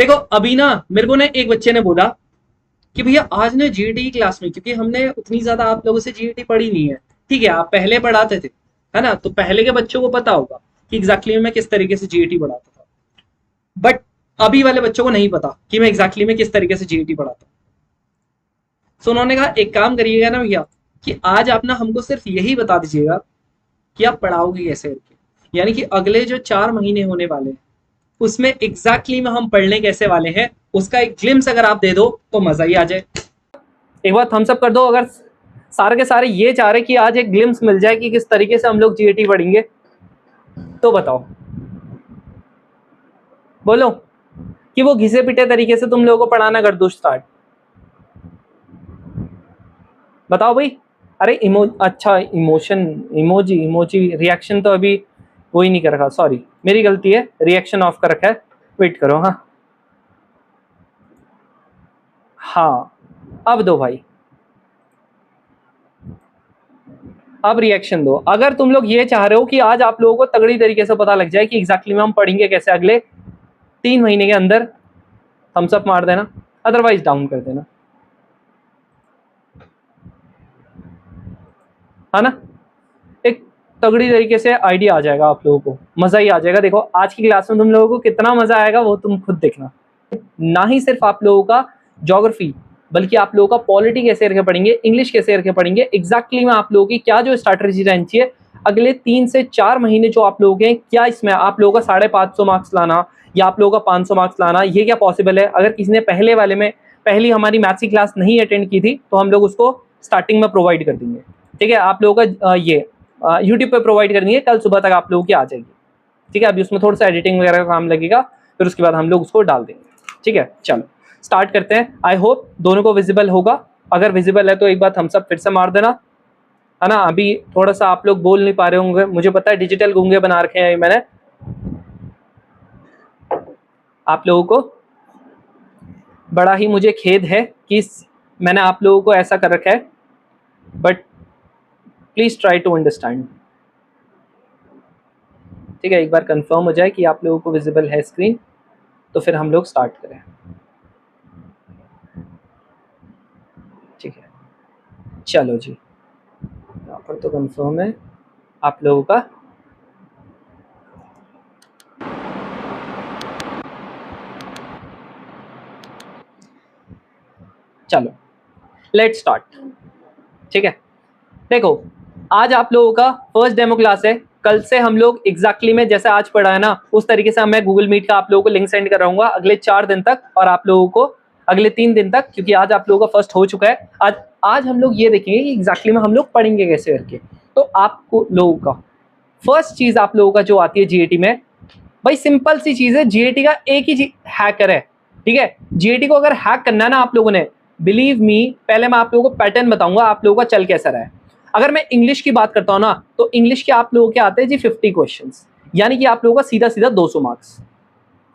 देखो अभी ना मेरे को ना एक बच्चे ने बोला कि भैया आज ना जीईटी क्लास में, क्योंकि हमने उतनी ज्यादा आप लोगों से जीईटी पढ़ी नहीं है, ठीक है आप पहले पढ़ाते थे, है ना, तो पहले के बच्चों को पता होगा कि एग्जैक्टली मैं किस तरीके से जीईटी पढ़ाता था, बट अभी वाले बच्चों को नहीं पता कि मैं एग्जैक्टली में किस तरीके से जीईटी पढ़ाता हूँ। सो उन्होंने कहा एक काम करिएगा ना भैया, कि आज आप ना हमको सिर्फ यही बता दीजिएगा कि आप पढ़ाओगे कैसे करके, यानी कि अगले जो 4 महीने होने वाले हैं उसमें एग्जैक्टली में हम पढ़ने कैसे वाले हैं, उसका एक ग्लिम्स अगर आप दे दो तो मजा ही आ जाए। एक बार थम्स अप कर दो अगर सारे के सारे ये चाह रहे कि आज एक ग्लिम्स मिल जाए कि किस तरीके से हम लोग जीईटी पढ़ेंगे, तो बताओ, बोलो कि वो घिसे पिटे तरीके से तुम लोगों को पढ़ाना कर दो स्टार्ट। बताओ भाई। अरे अच्छा इमोशन, इमोजी रिएक्शन तो अभी वो ही नहीं कर रखा, सॉरी मेरी गलती है, रिएक्शन ऑफ कर रखा है, वेट करो। हाँ हाँ अब दो भाई, अब रिएक्शन दो। अगर तुम लोग ये चाह रहे हो कि आज आप लोगों को तगड़ी तरीके से पता लग जाए कि एग्जैक्टली में हम पढ़ेंगे कैसे अगले 3 महीने के अंदर, थम्स अप मार देना, अदरवाइज डाउन कर देना, है ना। एक तगड़ी तरीके से आइडिया आ जाएगा आप लोगों को, मजा ही आ जाएगा। देखो आज की क्लास में तुम लोगों को कितना मजा आएगा वो तुम खुद देखना। ना ही सिर्फ आप लोगों का ज्योग्राफी, बल्कि आप लोगों का पॉलिटी कैसे करके पढ़ेंगे, इंग्लिश कैसे करके पढ़ेंगे, एग्जैक्टली में आप लोगों की क्या जो स्ट्रैटेजी रहनी चाहिए अगले 3 से 4 महीने जो आप लोग हैं, क्या इसमें आप लोगों का 550 मार्क्स लाना या आप लोगों का 500 मार्क्स लाना, ये क्या पॉसिबल है। अगर किसी ने पहले वाले में पहली हमारी मैथ्स की क्लास नहीं अटेंड की थी तो हम लोग उसको स्टार्टिंग में प्रोवाइड कर देंगे, ठीक है। आप लोगों का ये यूट्यूब पे प्रोवाइड कर देंगे, कल सुबह तक आप लोगों की आ जाएगी, ठीक है। अभी उसमें थोड़ा सा एडिटिंग वगैरह का काम लगेगा, फिर उसके बाद हम लोग उसको डाल देंगे, ठीक है। चलो स्टार्ट करते हैं। आई होप दोनों को विजिबल होगा, अगर विजिबल है तो एक बार थम्स अप फिर से मार देना, है ना। अभी थोड़ा सा आप लोग बोल नहीं पा रहे होंगे, मुझे पता है, डिजिटल गूंगे बना रखे हैं मैंने आप लोगों को, बड़ा ही मुझे खेद है कि मैंने आप लोगों को ऐसा कर रखा है, but please try to understand, ठीक है। एक बार कंफर्म हो जाए कि आप लोगों को विजिबल है स्क्रीन, तो फिर हम लोग स्टार्ट करें, ठीक है। चलो जी, यहाँ पर तो कंफर्म है आप लोगों का। चलो लेट स्टार्ट, ठीक है। देखो आज आप लोगों का फर्स्ट डेमो क्लास है, कल से हम लोग एग्जैक्टली में जैसे आज पढ़ा है ना उस तरीके से मैं गूगल मीट का आप लोगों को लिंक सेंड कर रहूंगा अगले 4 दिन तक, और आप लोगों को अगले 3 दिन तक, क्योंकि आज आप लोगों का फर्स्ट हो चुका है। आज हम लोग ये देखेंगे कि एग्जैक्टली में हम लोग पढ़ेंगे कैसे करके। तो आपको लोगों का फर्स्ट चीज आप लोगों का जो आती है जीएटी में, भाई सिंपल सी चीज है, जीएटी का एक ही हैकर है, ठीक है। जीएटी को अगर हैक करना है ना आप लोगों ने, बिलीव मी, पहले मैं आप लोगों को पैटर्न बताऊंगा आप लोगों का चल कैसा रहा है। अगर मैं इंग्लिश की बात करता हूं ना, तो इंग्लिश के आप लोगों के आते हैं जी 50 क्वेश्चंस, यानी कि आप लोगों का सीधा सीधा 200 मार्क्स,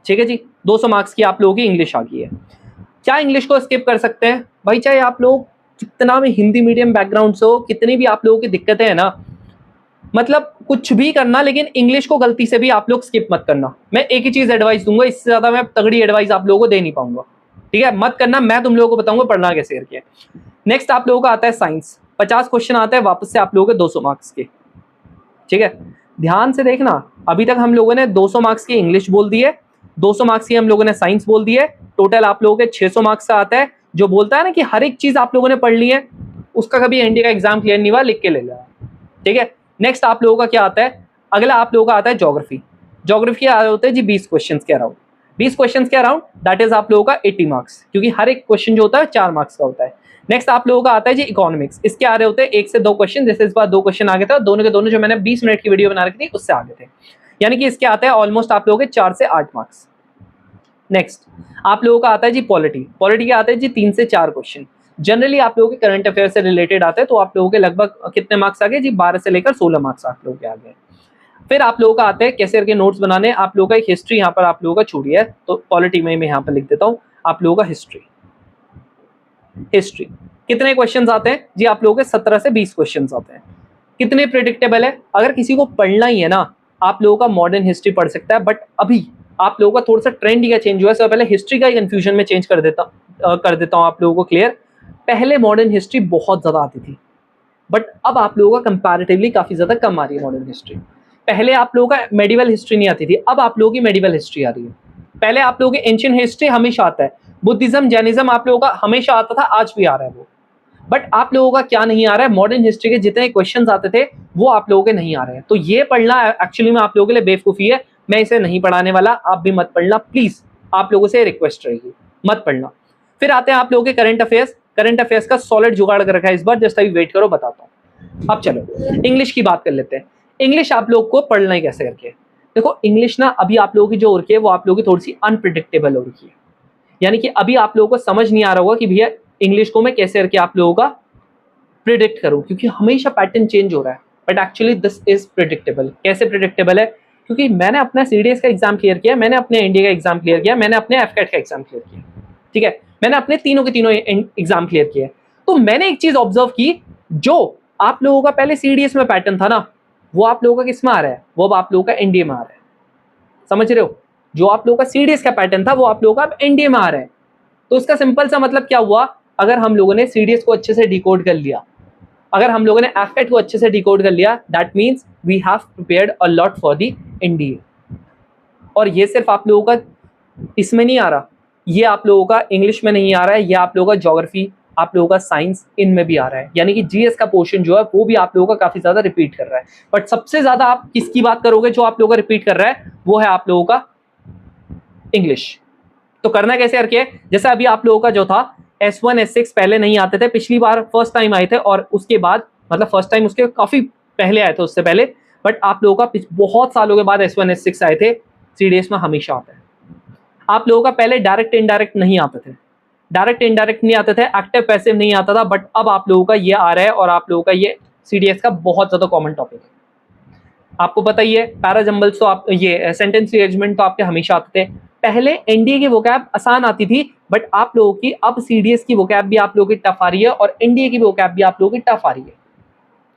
ठीक है जी। 200 मार्क्स की आप लोगों की इंग्लिश आ गई है। क्या इंग्लिश को स्किप कर सकते हैं भाई, चाहे आप लोग कितना भी हिंदी मीडियम बैकग्राउंड से हो, कितनी भी आप लोगों की दिक्कतें हैं ना, मतलब कुछ भी करना, लेकिन इंग्लिश को गलती से भी आप लोग स्किप मत करना। मैं एक ही चीज एडवाइस दूंगा, इससे ज्यादा मैं तगड़ी एडवाइस आप लोगों को दे नहीं पाऊंगा, ठीक है। मत करना, मैं तुम लोगों को बताऊंगा पढ़ना कैसे करके। नेक्स्ट आप लोगों का आता है साइंस, 50 क्वेश्चन आता है वापस से आप लोगों के 200 मार्क्स के, ठीक है। ध्यान से देखना, अभी तक हम लोगों ने 200 मार्क्स की इंग्लिश बोल दी है, 200 मार्क्स की हम लोगों ने साइंस बोल दी है, टोटल आप लोगों के 600 मार्क्स का आता है। जो बोलता है ना कि हर एक चीज आप लोगों ने पढ़ ली है, उसका कभी एनडीए का एग्जाम क्लियर नहीं हुआ, लिख के ले लिया, ठीक है। नेक्स्ट आप लोगों का क्या आता है, अगला आप लोगों का आता है ज्योग्राफी। ज्योग्राफी आ होते हैं जी 20 क्वेश्चन के अराउंड, 20 क्वेश्चन के अराउंड, दैट इज आप लोगों का 80 मार्क्स, क्योंकि हर एक क्वेश्चन जो होता है 4 मार्क्स का होता है। नेक्स्ट आप लोगों का आता है जी इकोनॉमिक्स, इसके आ रहे होते हैं 1 से 2 क्वेश्चन, जैसे इस बार 2 क्वेश्चन आ गए थे, दोनों के दोनों जो मैंने 20 मिनट की वीडियो बना रखी थी उससे आ गए थे, यानी कि इसके आते हैं ऑलमोस्ट आप लोगों के 4 से 8 मार्क्स। नेक्स्ट आप लोगों का आता है जी पॉलिटी, पॉलिटी के आते हैं जी 3 से 4 क्वेश्चन, जनरली आप लोगों के करंट अफेयर से रिलेटेड आते हैं, तो आप लोगों के लगभग कितने मार्क्स आ गए जी, 12 से लेकर 16 मार्क्स आप लोगों के आ गए। फिर आप लोगों का आता है कैसे करके नोट्स बनाने, आप लोगों का एक हिस्ट्री यहाँ पर आप लोगों का छूटी है, तो पॉलिटी में मैं यहाँ पर लिख देता हूँ आप लोगों का हिस्ट्री। हिस्ट्री कितने क्वेश्चंस आते हैं जी, आप लोगों के 17 से 20 क्वेश्चंस आते हैं। कितने प्रिडिक्टेबल है, अगर किसी को पढ़ना ही है ना, आप लोगों का मॉडर्न हिस्ट्री पढ़ सकता है, बट अभी आप लोगों का थोड़ा सा ट्रेंड ही क्या चेंज हुआ है। सबसे पहले हिस्ट्री का ही कंफ्यूजन में चेंज कर देता हूँ आप लोगों को क्लियर। पहले मॉडर्न हिस्ट्री बहुत ज़्यादा आती थी, बट अब आप लोगों का कंपैरेटिवली काफ़ी ज़्यादा कम आ रही है मॉडर्न हिस्ट्री। पहले आप लोगों का मेडिवल हिस्ट्री नहीं आती थी, अब आप लोगों की मेडिवल हिस्ट्री आ रही है। पहले आप लोगों की एंशियंट हिस्ट्री हमेशा आता है, बुद्धिज्म जैनिज्म आप लोगों का हमेशा आता था, आज भी आ रहा है वो। बट आप लोगों का क्या नहीं आ रहा है, मॉडर्न हिस्ट्री के जितने क्वेश्चंस आते थे वो आप लोगों के नहीं आ रहे हैं। तो ये पढ़ना एक्चुअली में आप लोगों के लिए बेवकूफ़ी है, मैं इसे नहीं पढ़ाने वाला, आप भी मत पढ़ना प्लीज़, आप लोगों से रिक्वेस्ट रहेगी, मत पढ़ना। फिर आते हैं आप लोगों के करंट अफेयर्स। करंट अफेयर्स का सॉलिड जुगाड़ कर रखा है इस बार, जस्ट अभी वेट करो बताता हूँ। अब चलो इंग्लिश की बात कर लेते हैं। इंग्लिश आप लोग को पढ़ना ही कैसे करके, देखो इंग्लिश ना अभी आप लोगों की जो हो रखी है वो आप लोगों की थोड़ी सी अनप्रिडिक्टेबल हो रखी है। यानी कि अभी आप लोगों को समझ नहीं आ रहा होगा कि भैया इंग्लिश को मैं कैसे करके आप लोगों का प्रिडिक्ट करूं, क्योंकि हमेशा पैटर्न चेंज हो रहा है। But actually this is predictable. कैसे प्रिडिक्टेबल है, क्योंकि मैंने अपना सीडीएस का एग्जाम क्लियर किया, मैंने अपने एनडीए का एग्जाम क्लियर किया, मैंने अपने एफकेट का एग्जाम क्लियर किया, ठीक है, मैंने अपने तीनों के तीनों एग्जाम क्लियर किए। तो मैंने एक चीज ऑब्जर्व की, जो आप लोगों का पहले सीडीएस में पैटर्न था ना, वो आप लोगों का किस में आ रहा है, वो अब आप लोगों का एनडीए में आ रहा है। समझ रहे हो, जो आप लोगों का सीडीएस का पैटर्न था वो आप लोगों का अब एनडीए में आ रहा है। तो उसका सिंपल सा मतलब क्या हुआ, अगर हम लोगों ने सीडीएस को अच्छे से डिकोड कर लिया, अगर हम लोगों ने एफकेट को अच्छे से डिकोड कर लिया, that means we have prepared a lot for the NDA. और ये सिर्फ आप लोगों का इसमें नहीं आ रहा, ये आप लोगों का इंग्लिश में नहीं आ रहा है, ये आप लोगों का ज्योग्राफी, आप लोगों का साइंस, इनमें भी आ रहा है। यानी कि जीएस का पोर्शन जो है वो भी आप लोगों का काफी ज्यादा रिपीट कर रहा है। बट सबसे ज्यादा आप किसकी बात करोगे जो आप लोगों का रिपीट कर रहा है, वो है आप लोगों का इंग्लिश। तो करना कैसे करके, जैसे अभी आप लोगों का जो था S1 S6 पहले नहीं आते थे, पिछली बार फर्स्ट टाइम आए थे, और उसके बाद मतलब फर्स्ट टाइम उसके काफी पहले आए थे उससे पहले, बट आप लोगों का बहुत सालों के बाद S1 S6 आए थे, सीडीएस में हमेशा आता है। आप लोगों का पहले डायरेक्ट इनडायरेक्ट नहीं आते थे, डायरेक्ट इनडायरेक्ट नहीं आते थे, एक्टिव पैसिव नहीं आता था, बट अब आप लोगों का ये आ रहा है, और आप लोगों का ये सीडीएस का बहुत ज्यादा कॉमन टॉपिक है। आपको पता ही है, पैराजम्बल्स तो आप ये सेंटेंस रीअरेंजमेंट तो आपके हमेशा आते थे। पहले एनडीए की वोकैब आसान आती थी, बट आप लोगों की अब सीडीएस की वोकैब भी आप लोगों की टफ आ रही है, और एनडीए की वोकैब भी आप लोगों की टफ आ रही है।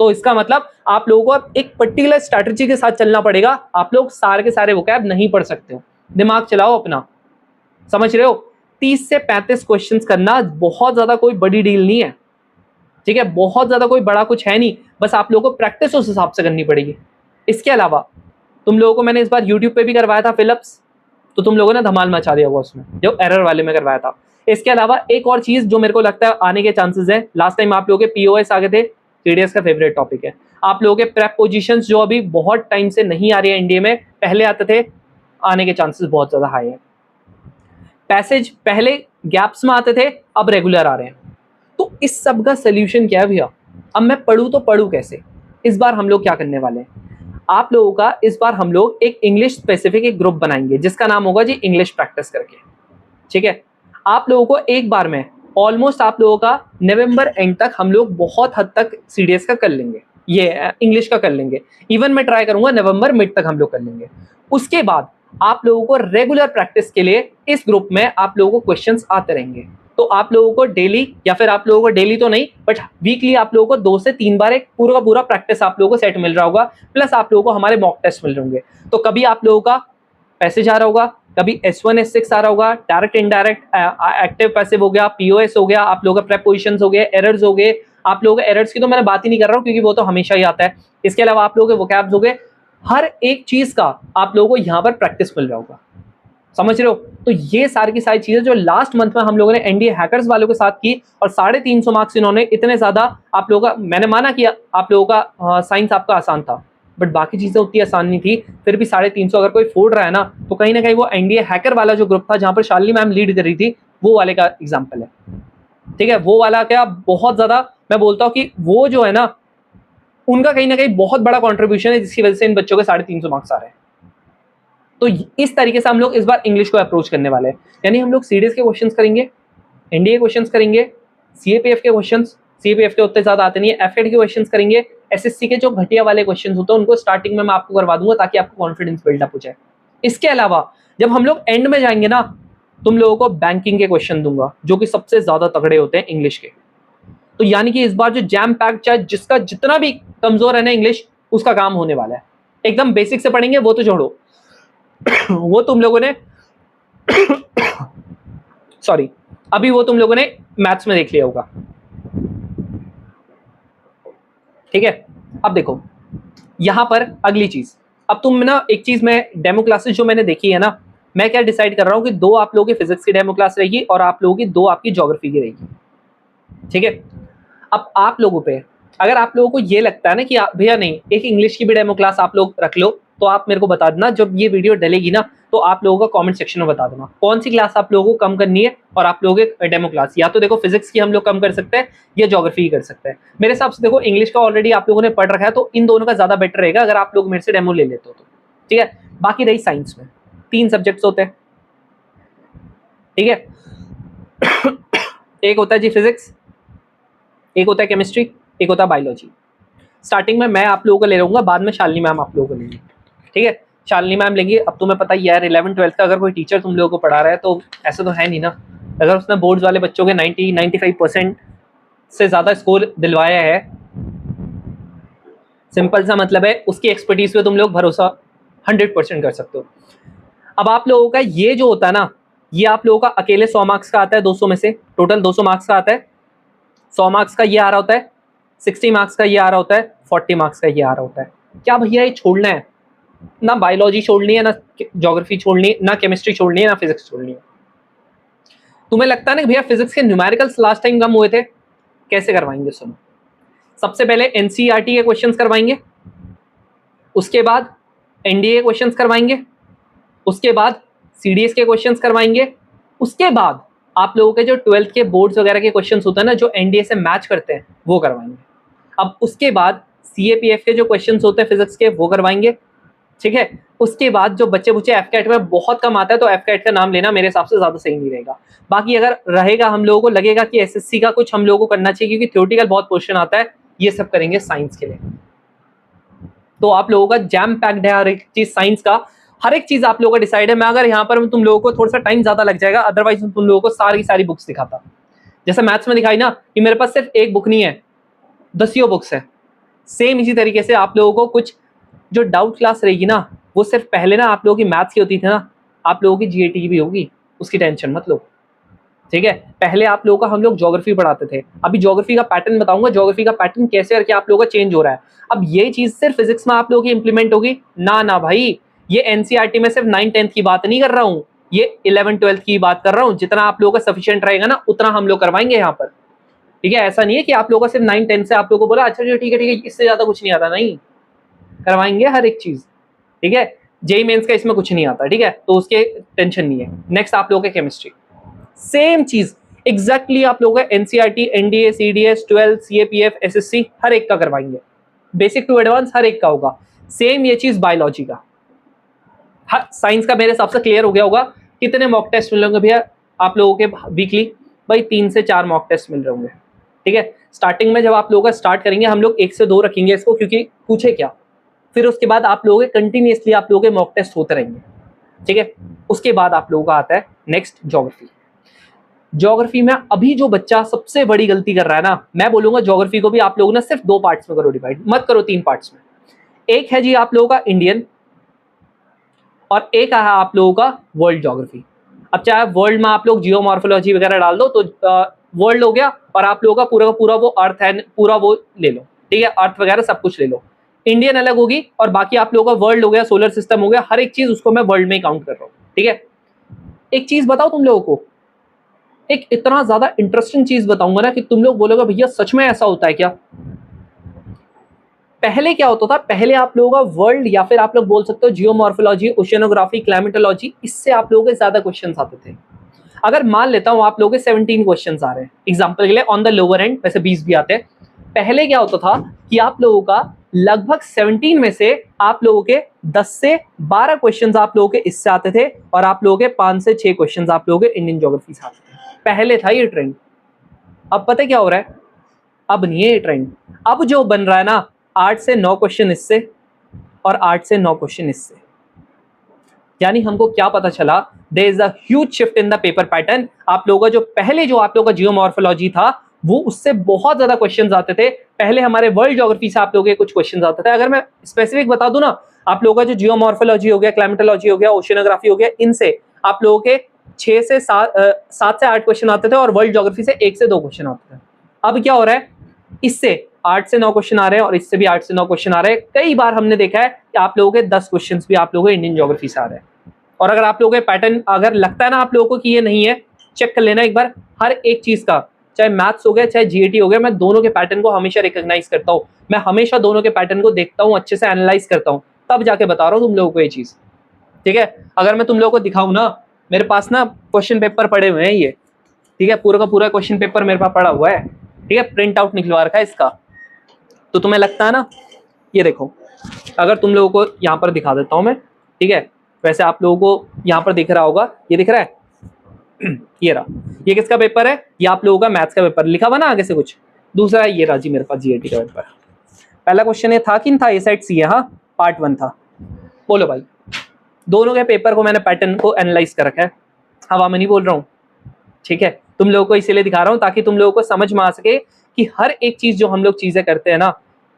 तो इसका मतलब आप लोगों को अब एक पर्टिकुलर स्ट्रैटेजी के साथ चलना पड़ेगा, आप लोग सारे के सारे वोकैब नहीं पढ़ सकते हो, दिमाग चलाओ अपना। समझ रहे हो, 30 से 35 क्वेश्चंस करना बहुत ज्यादा कोई बड़ी डील नहीं है, ठीक है, बहुत ज्यादा कोई बड़ा कुछ है नहीं, बस आप लोगों को प्रैक्टिस उस हिसाब से करनी पड़ेगी। इसके अलावा तुम लोगों को मैंने इस बार यूट्यूब पे भी करवाया था फिलिप्स, तो तुम लोगों ने धमाल मचा दिया होगा उसमें, जो एरर वाले में करवाया था। इसके अलावा एक और चीज जो मेरे को लगता है आने के चांसेस है, लास्ट टाइम आप लोगों के पीओएस आ गए थे, सीडीएस का फेवरेट टॉपिक है। आप लोगों के प्रेप पोजीशंस जो अभी बहुत टाइम से नहीं आ रही है इंडिया में, पहले आते थे, आने के चांसेस बहुत ज्यादा हाई है। पैसेज पहले गैप्स में आते थे, अब रेगुलर आ रहे हैं। तो इस सब का सोल्यूशन क्या है भैया, अब मैं पढ़ूं तो पढ़ूं कैसे। इस बार हम लोग क्या करने वाले हैं, आप लोगों का इस बार हम लोग एक इंग्लिश स्पेसिफिक एक ग्रुप बनाएंगे जिसका नाम होगा जी इंग्लिश प्रैक्टिस करके, ठीक है। आप लोगों को एक बार में ऑलमोस्ट आप लोगों का नवंबर एंड तक हम लोग बहुत हद तक सीडीएस का कर लेंगे, ये इंग्लिश का कर लेंगे। इवन मैं ट्राई करूंगा नवंबर मिड तक हम लोग कर लेंगे। उसके बाद आप लोगों को रेगुलर प्रैक्टिस के लिए इस ग्रुप में आप लोगों को क्वेश्चंस आते रहेंगे। तो आप लोगों को डेली, या फिर आप लोगों को डेली तो नहीं बट वीकली आप लोगों को 2 से 3 बार एक पूरा का पूरा प्रैक्टिस आप लोगों को सेट मिल रहा होगा, प्लस आप लोगों को हमारे मॉक टेस्ट मिल रहे होंगे। तो कभी आप लोगों का पैसेज आ रहा होगा, कभी S1 S6 आ रहा होगा, डायरेक्ट इनडायरेक्ट एक्टिव पैसिव हो गया, पीओएस हो गया, आप लोगों का प्रेपोजिशंस हो गए, एरर्स हो गए। आप लोगों के एरर्स की तो मैंने बात ही नहीं कर रहा हूँ क्योंकि वो तो हमेशा ही आता है। इसके अलावा आप लोगों के वोकैब्स हो गए, हर एक चीज का आप लोगों को यहाँ पर प्रैक्टिस मिल रहा होगा। समझ रहे हो, तो ये सारी की सारी चीजें जो लास्ट मंथ में हम लोगों ने एनडीए हैकर्स वालों के साथ की, और 350 मार्क्स इन्होंने, इतने ज्यादा आप लोगों का, मैंने माना कि आप लोगों का साइंस आपका आसान था, बट बाकी चीजें उतनी आसान नहीं थी, फिर भी 350 अगर कोई फोड़ रहा है ना, तो कहीं ना कहीं वो एनडीए हैकर वाला जो ग्रुप था जहां पर शालिनी मैम लीड कर रही थी, वो वाले का एग्जाम्पल है, ठीक है। वो वाला क्या बहुत ज्यादा, मैं बोलता हूँ कि वो जो है ना, उनका कहीं ना कहीं बहुत बड़ा कॉन्ट्रीब्यूशन है जिसकी वजह से इन बच्चों के 350 मार्क्स आ रहे हैं। तो इस तरीके से हम लोग इस बार इंग्लिश को अप्रोच करने वाले हैं, यानी हम लोग सीडीएस के क्वेश्चंस करेंगे, एनडीए क्वेश्चंस करेंगे, सीएपीएफ के क्वेश्चंस, सीएपीएफ के उतने ज्यादा आते नहीं है, एफकेट के क्वेश्चंस करेंगे, एसएससी के जो घटिया वाले क्वेश्चंस होते हैं उनको स्टार्टिंग में मैं आपको करवा दूंगा ताकि आपको कॉन्फिडेंस बिल्डअप हो जाए। इसके अलावा जब हम लोग एंड में जाएंगे ना, तुम लोगों को बैंकिंग के क्वेश्चन दूंगा जो कि सबसे ज्यादा तगड़े होते हैं इंग्लिश के। तो यानी कि इस बार जो जैम पैक, चाहे जिसका जितना भी कमजोर है ना इंग्लिश, उसका काम होने वाला है। एकदम बेसिक से पढ़ेंगे, वो तो छोड़ो, वो तुम लोगों ने सॉरी, अभी वो तुम लोगों ने मैथ्स में देख लिया होगा, ठीक है। अब देखो यहां पर अगली चीज, अब तुम ना एक चीज, मैं डेमो क्लासेस जो मैंने देखी है ना, मैं क्या डिसाइड कर रहा हूं कि 2 आप लोगों की फिजिक्स की डेमो क्लास रहेगी और आप लोगों की 2 आपकी ज्योग्राफी की रहेगी, ठीक है। अब आप लोगों पे, अगर आप लोगों को ये लगता है ना कि भैया नहीं, एक इंग्लिश की भी डेमो क्लास आप लोग रख लो, तो आप मेरे को बता देना, जब ये वीडियो डलेगी ना तो आप लोगों का कमेंट सेक्शन में बता देना कौन सी क्लास आप लोगों को कम करनी है, और आप लोगों के डेमो क्लास, या तो देखो फिजिक्स की हम लोग कम कर सकते हैं या ज्योग्राफी की कर सकते हैं। मेरे हिसाब से देखो इंग्लिश का ऑलरेडी आप लोगों ने पढ़ रखा है, तो इन दोनों का ज्यादा बेटर रहेगा अगर आप लोग मेरे से डेमो ले लेते हो तो, ठीक है। बाकी रही साइंस में 3 सब्जेक्ट्स होते हैं, ठीक है। एक होता है जी फिजिक्स, एक होता है केमिस्ट्री, एक होता है बायोलॉजी। स्टार्टिंग में मैं आप लोगों को ले लूंगा, बाद में शालिनी मैम आप लोगों को लेंगे, ठीक है। शालिनी मैम लेंगे। अब तुम्हें पता ही यार 11-12 का अगर कोई टीचर तुम लोगों को पढ़ा रहा है तो ऐसा तो है नहीं ना, अगर उसने बोर्ड्स वाले बच्चों के 90-95% से ज्यादा स्कोर दिलवाया है, सिंपल सा मतलब है उसकी एक्सपर्टीज पे तुम लोग भरोसा 100% कर सकते हो। अब आप लोगों का ये जो होता है ना, ये आप लोगों का अकेले 100 मार्क्स का आता है, 200 में से टोटल 200 मार्क्स का आता है। 100 मार्क्स का ये आ रहा होता है, 60 मार्क्स का ये आ रहा होता है, 40 मार्क्स का ये आ रहा होता है। क्या भैया ये छोड़ना है? ना बायोलॉजी छोड़नी है, ना ज्योग्राफी छोड़नी है, ना केमिस्ट्री छोड़नी है, ना फिजिक्स छोड़नी है। तुम्हें लगता है ना कि भैया फिजिक्स के न्यूमेरिकल्स लास्ट टाइम कम हुए थे, कैसे करवाएंगे? सुनो, सबसे पहले एनसीईआरटी के क्वेश्चंस करवाएंगे, उसके बाद एनडीए क्वेश्चंस करवाएंगे, उसके बाद सीडीएस के क्वेश्चंस करवाएंगे, उसके बाद आप लोगों के जो 12th के बोर्ड्स वगैरह के क्वेश्चंस होते हैं ना, जो एनडीए से मैच करते हैं, वो करवाएंगे। अब उसके बाद सीएपीएफ के जो क्वेश्चंस होते हैं फिजिक्स के, वो करवाएंगे, ठीक है। उसके बाद जो बच्चे बुच्चे एफकैट में बहुत कम आता है, तो एफकैट का नाम लेना मेरे हिसाब से ज्यादा सही नहीं रहेगा। बाकी अगर रहेगा, हम लोगों को लगेगा कि एसएससी का कुछ हम लोगों को करना चाहिए, क्योंकि थ्योरेटिकल बहुत क्वेश्चन आता है, ये सब करेंगे साइंस के लिए। तो आप लोगों का जैम पैक्ड है हर एक चीज, साइंस का हर एक चीज आप लोगों का डिसाइड है। मैं अगर यहाँ पर तुम लोगों को थोड़ा सा टाइम ज्यादा लग जाएगा, अदरवाइज तुम लोगों को सारी बुक्स दिखाता। जैसे मैथ्स में दिखाई ना कि मेरे पास सिर्फ एक बुक नहीं है, 10 बुक्स है। सेम इसी तरीके से आप लोगों को कुछ जो डाउट क्लास रहेगी ना, वो सिर्फ पहले ना आप लोगों की मैथ्स की होती थी ना, आप लोगों की जीएटी की भी होगी, उसकी टेंशन मत लो, ठीक है। पहले आप लोगों का हम लोग ज्योग्राफी पढ़ाते थे, अभी ज्योग्राफी का पैटर्न बताऊंगा, ज्योग्राफी का पैटर्न कैसे करके आप लोगों का चेंज हो रहा है। अब ये चीज सिर्फ फिजिक्स में आप लोगों की इंप्लीमेंट होगी ना? ना भाई, ये एनसीईआरटी में सिर्फ 9-10 की बात नहीं कर रहा हूँ, ये 11-12 की बात कर रहा हूँ। जितना आप लोगों का सफिशिएंट रहेगा ना, उतना हम लोग करवाएंगे यहाँ पर, ठीक है। ऐसा नहीं है कि आप लोगों का सिर्फ 9-10 से आप लोगों को बोला अच्छा ठीक है इससे ज्यादा कुछ नहीं आता, नहीं, करवाएंगे हर एक चीज, ठीक है। जेई मेंस का इसमें कुछ नहीं आता, ठीक है, तो उसके टेंशन नहीं है। नेक्स्ट आप लोगों के केमिस्ट्री, सेम चीज एग्जैक्टली आप लोगों का NCERT, NDA, CDS, 12, CAPF, SSC हर एक का करवाएंगे, बेसिक टू एडवांस हर एक का होगा। सेम ये चीज बायोलॉजी का, साइंस का मेरे हिसाब से क्लियर हो गया होगा। कितने मॉक टेस्ट मिल रहे होंगे भैया आप लोगों के वीकली? भाई 3 से 4 मॉक टेस्ट मिल रहे होंगे, ठीक है। स्टार्टिंग में जब आप लोगों का स्टार्ट करेंगे, हम लोग 1 से 2 रखेंगे इसको, क्योंकि पूछे क्या, फिर उसके बाद आप लोगों के कंटिन्यूसली आप लोगों के मॉक टेस्ट होते रहेंगे, ठीक है। उसके बाद आप लोगों का आता है नेक्स्ट ज्योग्राफी। ज्योग्राफी में अभी जो बच्चा सबसे बड़ी गलती कर रहा है ना, मैं बोलूंगा ज्योग्राफी को भी आप लोगों ने सिर्फ 2 पार्ट्स में करो डिवाइड, मत करो 3 पार्ट्स में। एक है जी आप लोगों का इंडियन, और एक है आप लोगों का वर्ल्ड ज्योग्राफी। अब चाहे वर्ल्ड में आप लोग जियोमॉर्फोलॉजी वगैरह डाल दो तो वर्ल्ड हो गया, और आप लोगों का पूरा वो अर्थ है, पूरा वो ले लो, ठीक है, अर्थ वगैरह सब कुछ ले लो। इंडियन अलग होगी, और बाकी आप लोगों का वर्ल्ड हो गया, सोलर सिस्टम हो गया, हर एक चीज उसको मैं वर्ल्ड में ही काउंट कर रहा हूँ, ठीक है। एक चीज बताओ तुम लोगों को, एक इतना ज्यादा इंटरेस्टिंग चीज बताऊंगा ना कि तुम लोग बोलोगे भैया सच में ऐसा होता है क्या? पहले क्या होता था, पहले आप लोगों का वर्ल्ड, या फिर आप लोग बोल सकते हो जियोमॉर्फोलॉजी, ओशियनोग्राफी, क्लाइमेटोलॉजी, इससे आप लोगों के ज्यादा क्वेश्चंस आते थे। अगर मान लेता हूं आप लोगों के 17 क्वेश्चंस आ रहे हैं एग्जांपल के लिए, ऑन द लोअर एंड, वैसे 20 भी आते हैं। पहले क्या होता था कि आप लोगों का लगभग 17 में से आप लोगों के 10 से 12 क्वेश्चंस आप लोगों के इससे आते थे, और आप लोगों के 5 से 6 क्वेश्चंस आप लोगों के इंडियन ज्योग्राफी से आते थे। पहले था ये ट्रेंड। अब पता है क्या हो रहा है? अब नहीं है ये ट्रेंड। अब जो बन रहा है ना, 8 से 9 क्वेश्चन इससे और 8 से 9 क्वेश्चन इससे। यानी हमको क्या पता चला, there is a huge shift in the paper pattern. आप लोगों का जो पहले जो आप लोगों का जियोमॉर्फोलॉजी था, वो उससे बहुत ज्यादा क्वेश्चंस आते थे। पहले हमारे वर्ल्ड ज्योग्राफी से आप लोगों के कुछ क्वेश्चंस आते थे। अगर मैं स्पेसिफिक बता दूं ना, आप लोगों का जो जियोमॉर्फोलॉजी हो गया, क्लाइमेटोलॉजी हो गया, ओशियनोग्राफी हो गया, इनसे आप लोगों के 6 से 7 से 8 क्वेश्चन आते थे और वर्ल्ड ज्योग्राफी से 1 से 2 क्वेश्चन आते थे। अब क्या हो रहा है, इससे 8 से 9 क्वेश्चन आ रहे हैं और इससे भी 8 से 9 क्वेश्चन आ रहे हैं। कई बार हमने देखा है कि आप लोगों के 10 क्वेश्चन भी आप लोगों के इंडियन ज्योग्राफी से आ रहे हैं। और अगर आप लोगों के पैटर्न अगर लगता है ना आप लोगों को कि ये नहीं है, चेक कर लेना एक बार हर एक चीज का, चाहे मैथ्स हो गया चाहे जीएटी हो गया, मैं दोनों के पैटर्न को हमेशा रिकॉग्नाइज करता हूँ। मैं हमेशा दोनों के पैटर्न को देखता हूँ, अच्छे से एनालाइज करता हूँ, तब जाके बता रहा हूँ तुम लोगों को ये चीज। ठीक है, अगर मैं तुम लोगों को दिखाऊं ना, मेरे पास ना क्वेश्चन पेपर पड़े हुए हैं ये, ठीक है, पूरा का पूरा क्वेश्चन पेपर मेरे पास पड़ा हुआ है, ठीक है, प्रिंट आउट निकलवा रखा है इसका। तो तुम्हें लगता है ना, ये देखो, अगर तुम लोगों को यहाँ पर दिखा देता हूँ मैं, ठीक है, वैसे आप लोगों को यहाँ पर दिख रहा होगा, ये दिख रहा है ये रहा, ये किसका पेपर है, ये आप लोगों का मैथ्स का पेपर, लिखा हुआ ना आगे से कुछ। दूसरा है ये रहा जी मेरे पास जीएटी का पेपर। पहला क्वेश्चन ये था कि था ए साइड सी है, हाँ पार्ट 1 था। बोलो भाई, दोनों के पेपर को मैंने पैटर्न को एनालाइज कर रखा है, हवा में नहीं बोल रहा हूँ, ठीक है, तुम लोगों को इसीलिए दिखा रहा हूँ ताकि तुम लोगों को समझ में आ सके कि हर एक चीज जो हम लोग चीजें करते हैं ना,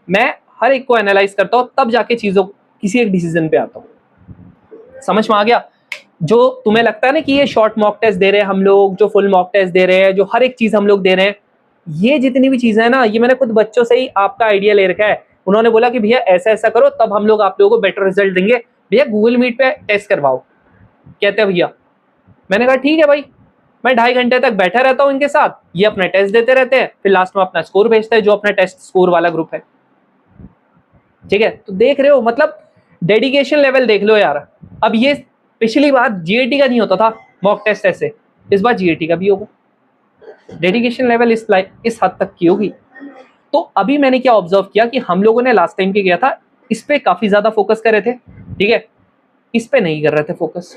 मैं हर एक को एनालाइज करता हूँ, तब जाके चीजों किसी एक डिसीजन पे आता हूँ। समझ में आ गया? जो तुम्हें लगता है ना कि ये शॉर्ट मॉक टेस्ट दे रहे हैं हम लोग, जो फुल मॉक टेस्ट दे रहे हैं, जो हर एक चीज हम लोग दे रहे हैं, ये जितनी भी चीजें हैं ना, ये मैंने खुद बच्चों से ही आपका आइडिया ले रखा है। उन्होंने बोला कि भैया ऐसा ऐसा करो, तब हम लोग आप लोगों को बेटर रिजल्ट देंगे, भैया गूगल मीट पे टेस्ट करवाओ। कहते हैं भैया, मैंने कहा ठीक है भाई, मैं 2.5 घंटे तक बैठा रहता हूँ इनके साथ, ये अपने टेस्ट देते रहते हैं, फिर लास्ट में अपना स्कोर भेजते हैं, जो अपना टेस्ट स्कोर वाला ग्रुप है। ठीक है, तो देख रहे हो, मतलब डेडिकेशन लेवल देख लो यार। अब ये पिछली बार जीएटी का नहीं होता था मॉक टेस्ट ऐसे, इस बार जीएटी का भी होगा। डेडिकेशन लेवल इस हद तक की होगी। तो अभी मैंने क्या ऑब्जर्व किया कि हम लोगों ने लास्ट टाइम क्या किया था, इस पे काफी ज्यादा फोकस कर रहे थे, ठीक है, इस पे नहीं कर रहे थे फोकस।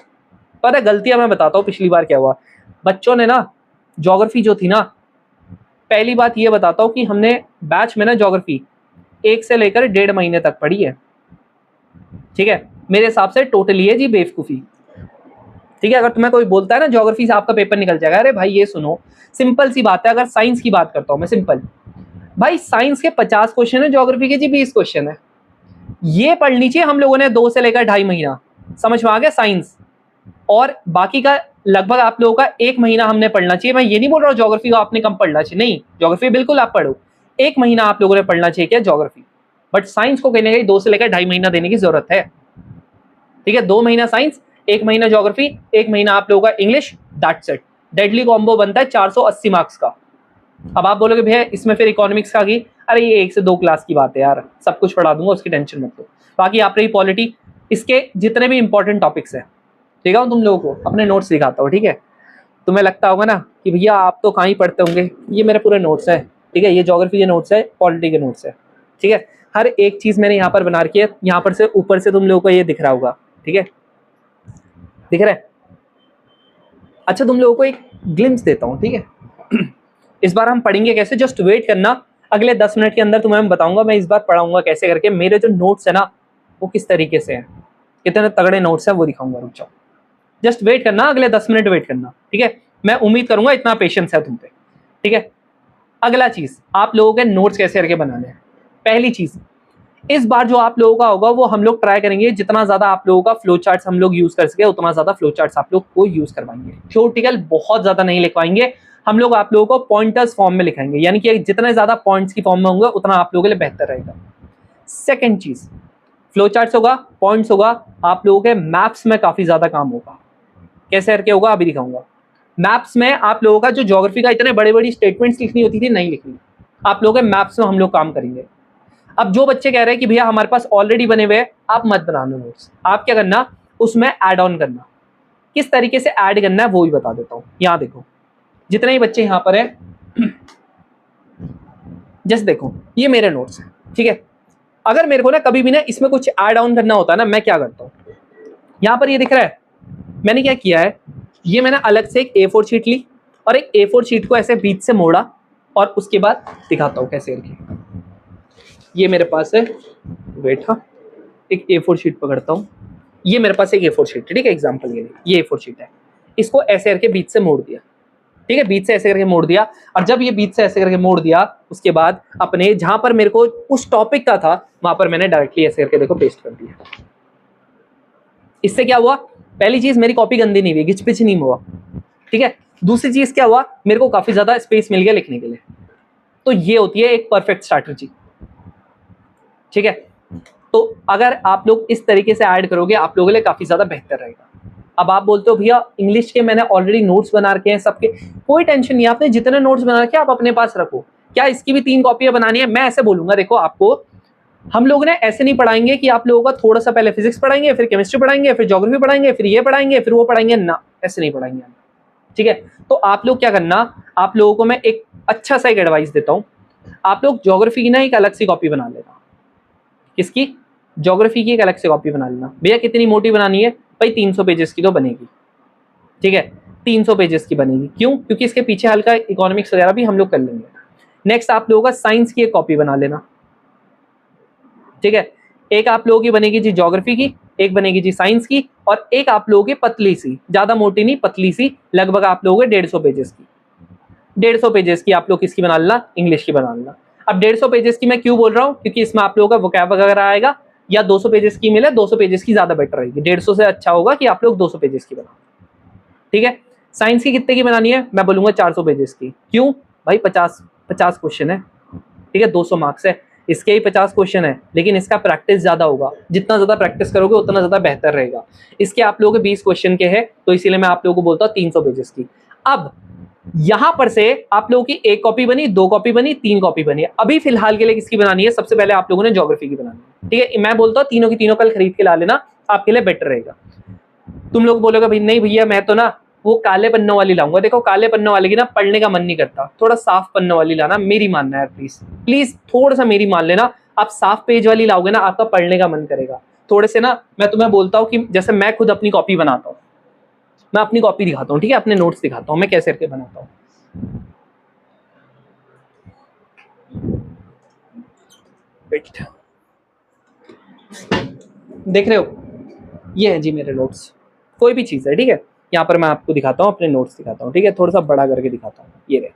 पता है गलतियां मैं बताता हूँ पिछली बार क्या हुआ। बच्चों ने ना ज्योग्राफी जो थी ना, पहली बात ये बताता हूँ कि हमने बैच में ना ज्योग्राफी 1 से लेकर 1.5 महीने तक पढ़ी है। ठीक है, मेरे हिसाब से टोटली है जी बेवकूफी। ठीक है, अगर तुम्हें कोई बोलता है ना ज्योग्राफी से आपका पेपर निकल जाएगा, अरे भाई ये सुनो, सिंपल सी बात है। अगर साइंस की बात करता हूं मैं, सिंपल भाई, साइंस के 50 क्वेश्चन है, ज्योग्राफी के जी 20 क्वेश्चन है। ये पढ़नी चाहिए हम लोगों ने 2 से लेकर 2.5 महीना। समझ में आ गया? साइंस और बाकी का लगभग आप लोगों का 1 महीना हमने पढ़ना चाहिए। मैं ये नहीं बोल रहा हूँ ज्योग्राफी को आपने कम पढ़ना चाहिए, नहीं, ज्योग्राफी बिल्कुल आप पढ़ो, 1 महीना आप लोगों ने पढ़ना चाहिए क्या ज्योग्राफी, बट साइंस को कहने का 2 से लेकर 2.5 महीना देने की जरूरत है। ठीक है, 2 महीना साइंस, 1 महीना ज्योग्राफी, 1 महीना आप लोगों का English, that's it. Deadly combo बनता है 480 मार्क्स का। अब आप बोलोगे भैया इसमें फिर इकोनॉमिक्स का की, अरे ये 1 से 2 क्लास की बात है यार, सब कुछ पढ़ा दूंगा, उसकी टेंशन मत लो। बाकी आप रही पॉलिटी, इसके जितने भी इंपॉर्टेंट टॉपिक्स हैं, ठीक है, तुम लोगों को अपने नोट्स दिखाता हूँ। ठीक है, तुम्हें लगता होगा ना कि भैया आप तो कहाँ ही पढ़ते होंगे, ये मेरे पूरे नोट्स है। ठीक है, ये ज्योग्राफी के नोट्स है, पॉलिटी के नोट्स है। ठीक है, हर एक चीज मैंने यहाँ पर बना रखी है, यहाँ पर से ऊपर से तुम लोगों को ये दिख रहा होगा। ठीक है, दिख रहा है? अच्छा, तुम लोगों को एक ग्लिम्स देता हूँ। ठीक है, इस बार हम पढ़ेंगे कैसे, जस्ट वेट करना, अगले 10 मिनट के अंदर तुम्हें मैं बताऊंगा मैं इस बार पढ़ाऊंगा कैसे करके। मेरे जो नोट्स है ना वो किस तरीके से हैं, कितने तगड़े नोट्स हैं वो दिखाऊंगा, रुक जाओ, जस्ट वेट करना, अगले 10 मिनट वेट करना। ठीक है, मैं उम्मीद करूंगा इतना पेशेंस है तुम पे। ठीक है, अगला चीज, आप लोगों के नोट्स कैसे करके बनाने हैं। पहली चीज, इस बार जो आप लोगों का होगा वो हम लोग ट्राई करेंगे जितना ज्यादा आप लोगों का फ्लो चार्ट्स हम लोग यूज कर सके उतना ज्यादा फ्लो चार्ट्स आप लोग को यूज करवाएंगे। थ्योरेटिकल बहुत ज्यादा नहीं लिखवाएंगे हम लोग, आप लोगों को पॉइंटर्स फॉर्म में लिखाएंगे, यानी कि जितने ज्यादा पॉइंट्स की फॉर्म में होंगे उतना आप लोगों के लिए बेहतर रहेगा। सेकेंड चीज, फ्लो चार्ट्स होगा, पॉइंट्स होगा, आप लोगों के मैप्स में काफी ज्यादा काम होगा। कैसे करके होगा अभी दिखाऊंगा। मैप्स में आप लोगों का जो ज्योग्राफी का इतने बड़े बड़ी स्टेटमेंट्स लिखनी होती थी, नहीं लिखनी, आप लोगों के मैप्स में हम लोग काम करेंगे। अब जो बच्चे कह रहे हैं कि भैया हमारे पास ऑलरेडी बने हुए हैं, आप मत बनाना नोट्स, आप क्या करना, उसमें ऐड ऑन करना। किस तरीके से ऐड करना है वो भी बता देता हूँ। यहाँ देखो, जितने ही बच्चे यहाँ पर हैं, जस्ट देखो, ये मेरे नोट्स हैं। ठीक है, अगर मेरे को ना कभी भी ना इसमें कुछ ऐड ऑन करना होता है ना, मैं क्या करता हूँ, यहाँ पर ये दिख रहा है, मैंने क्या किया है, ये मैंने अलग से एक A4 शीट ली और एक A4 शीट को ऐसे बीच से मोड़ा और उसके बाद दिखाता हूँ कैसे करके। ये मेरे पास है, वेट, हाँ, एक A4 शीट पकड़ता हूँ, ये मेरे पास एक A4 शीट है। ठीक है, एग्जाम्पल के लिए ये A4 शीट है, इसको ऐसे करके बीच से मोड़ दिया। ठीक है, बीच से ऐसे करके मोड़ दिया, और जब ये बीच से ऐसे करके मोड़ दिया, उसके बाद अपने जहां पर मेरे को उस टॉपिक का था वहां पर मैंने डायरेक्टली ऐसे करके देखो पेस्ट कर दिया। इससे क्या हुआ, पहली चीज मेरी कॉपी गंदी नहीं हुई, घिच पिच नहीं हुआ, ठीक है। दूसरी चीज क्या हुआ, मेरे को काफी ज्यादा स्पेस मिल गया लिखने के लिए। तो ये होती है एक परफेक्ट स्ट्रैटेजी, ठीक है। तो अगर आप लोग इस तरीके से ऐड करोगे आप लोगों के लिए काफी ज्यादा बेहतर रहेगा। अब आप बोलते हो भैया इंग्लिश के मैंने ऑलरेडी नोट्स बना रखे हैं सबके, कोई टेंशन नहीं, आपने जितने नोट्स बना रखे आप अपने पास रखो, क्या इसकी भी 3 कॉपियां बनानी है? मैं ऐसे बोलूंगा, देखो आपको हम लोग ने ऐसे नहीं पढ़ाएंगे कि आप लोगों का थोड़ा सा पहले फिजिक्स पढ़ाएंगे, फिर केमिस्ट्री पढ़ाएंगे, फिर ज्योग्राफी पढ़ाएंगे, फिर ये पढ़ाएंगे, फिर वो पढ़ाएंगे, ना ऐसे नहीं पढ़ाएंगे, ठीक है। तो आप लोग क्या करना, आप लोगों को मैं एक अच्छा सा एक एडवाइस देता हूं, आप लोग ज्योग्राफी की ना एक अलग सी कॉपी बना लेना। किसकी? ज्योग्राफी की एक अलग से कॉपी बना लेना। भैया कितनी मोटी बनानी है? भाई 300 पेजेस की तो बनेगी, ठीक है, 300 पेजेस की बनेगी। क्यों? क्योंकि इसके पीछे हल्का इकोनॉमिक्स वगैरह भी हम लोग कर लेंगे। नेक्स्ट आप लोगों का साइंस की एक कॉपी बना लेना, ठीक है। एक आप लोगों की बनेगी जी ज्योग्राफी की, एक बनेगी जी साइंस की, और एक आप लोगों की पतली सी, ज्यादा मोटी नहीं, पतली सी, लगभग आप लोगों के 150 पेजेस की, 150 पेजेस की आप लोग किसकी बना लेना? इंग्लिश की बना लेना। अब 150 पेजेस की मैं क्यों बोल रहा हूँ? क्योंकि इसमें आप लोगों का वोकैब वगैरह आएगा, या 200 पेजेस की मिले, 200 पेजेस की ज्यादा बेटर रहेगी, 150 से अच्छा होगा कि आप लोग 200 पेजेस की बनाओ, ठीक है। साइंस की कितने की बनानी है? मैं बोलूंगा 400 पेजेस की। क्यों भाई? 50 क्वेश्चन है, ठीक है, 200 मार्क्स है, इसके ही 50 क्वेश्चन है, लेकिन इसका प्रैक्टिस ज्यादा होगा, जितना ज्यादा प्रैक्टिस करोगे उतना ज्यादा बेहतर रहेगा। इसके आप लोगों के 20 क्वेश्चन के हैं, तो इसीलिए मैं आप लोगों को बोलता हूँ 300 पेजेस की। अब यहां पर से आप लोगों की 1 कॉपी बनी, 2 कॉपी बनी, 3 कॉपी बनी। अभी फिलहाल के लिए किसकी बनानी है? सबसे पहले आप लोगों ने ज्योग्राफी की बनानी है, ठीक है। मैं बोलता हूँ तीनों की तीनों कल खरीद के ला लेना, आपके लिए बेटर रहेगा। तुम लोग बोलोगे भाई नहीं भैया मैं तो ना वो काले पन्नों वाली लाऊंगा। देखो काले पन्नों वाले की ना पढ़ने का मन नहीं करता, थोड़ा साफ पन्नों वाली लाना, मेरी मानना है, प्लीज प्लीज थोड़ा सा मेरी मान लेना। आप साफ पेज वाली लाओगे ना, आपका पढ़ने का मन करेगा थोड़े से ना। मैं तुम्हें बोलता हूँ कि जैसे मैं खुद अपनी कॉपी बनाता हूँ, मैं अपनी कॉपी दिखाता हूँ, ठीक है, अपने नोट्स दिखाता हूँ मैं कैसे करके बनाता हूँ। देख रहे हो, ये है जी मेरे नोट्स, कोई भी चीज है, ठीक है। यहाँ पर मैं आपको दिखाता हूँ, अपने नोट्स दिखाता हूँ, ठीक है, थोड़ा सा बड़ा करके दिखाता हूँ, ये रहे।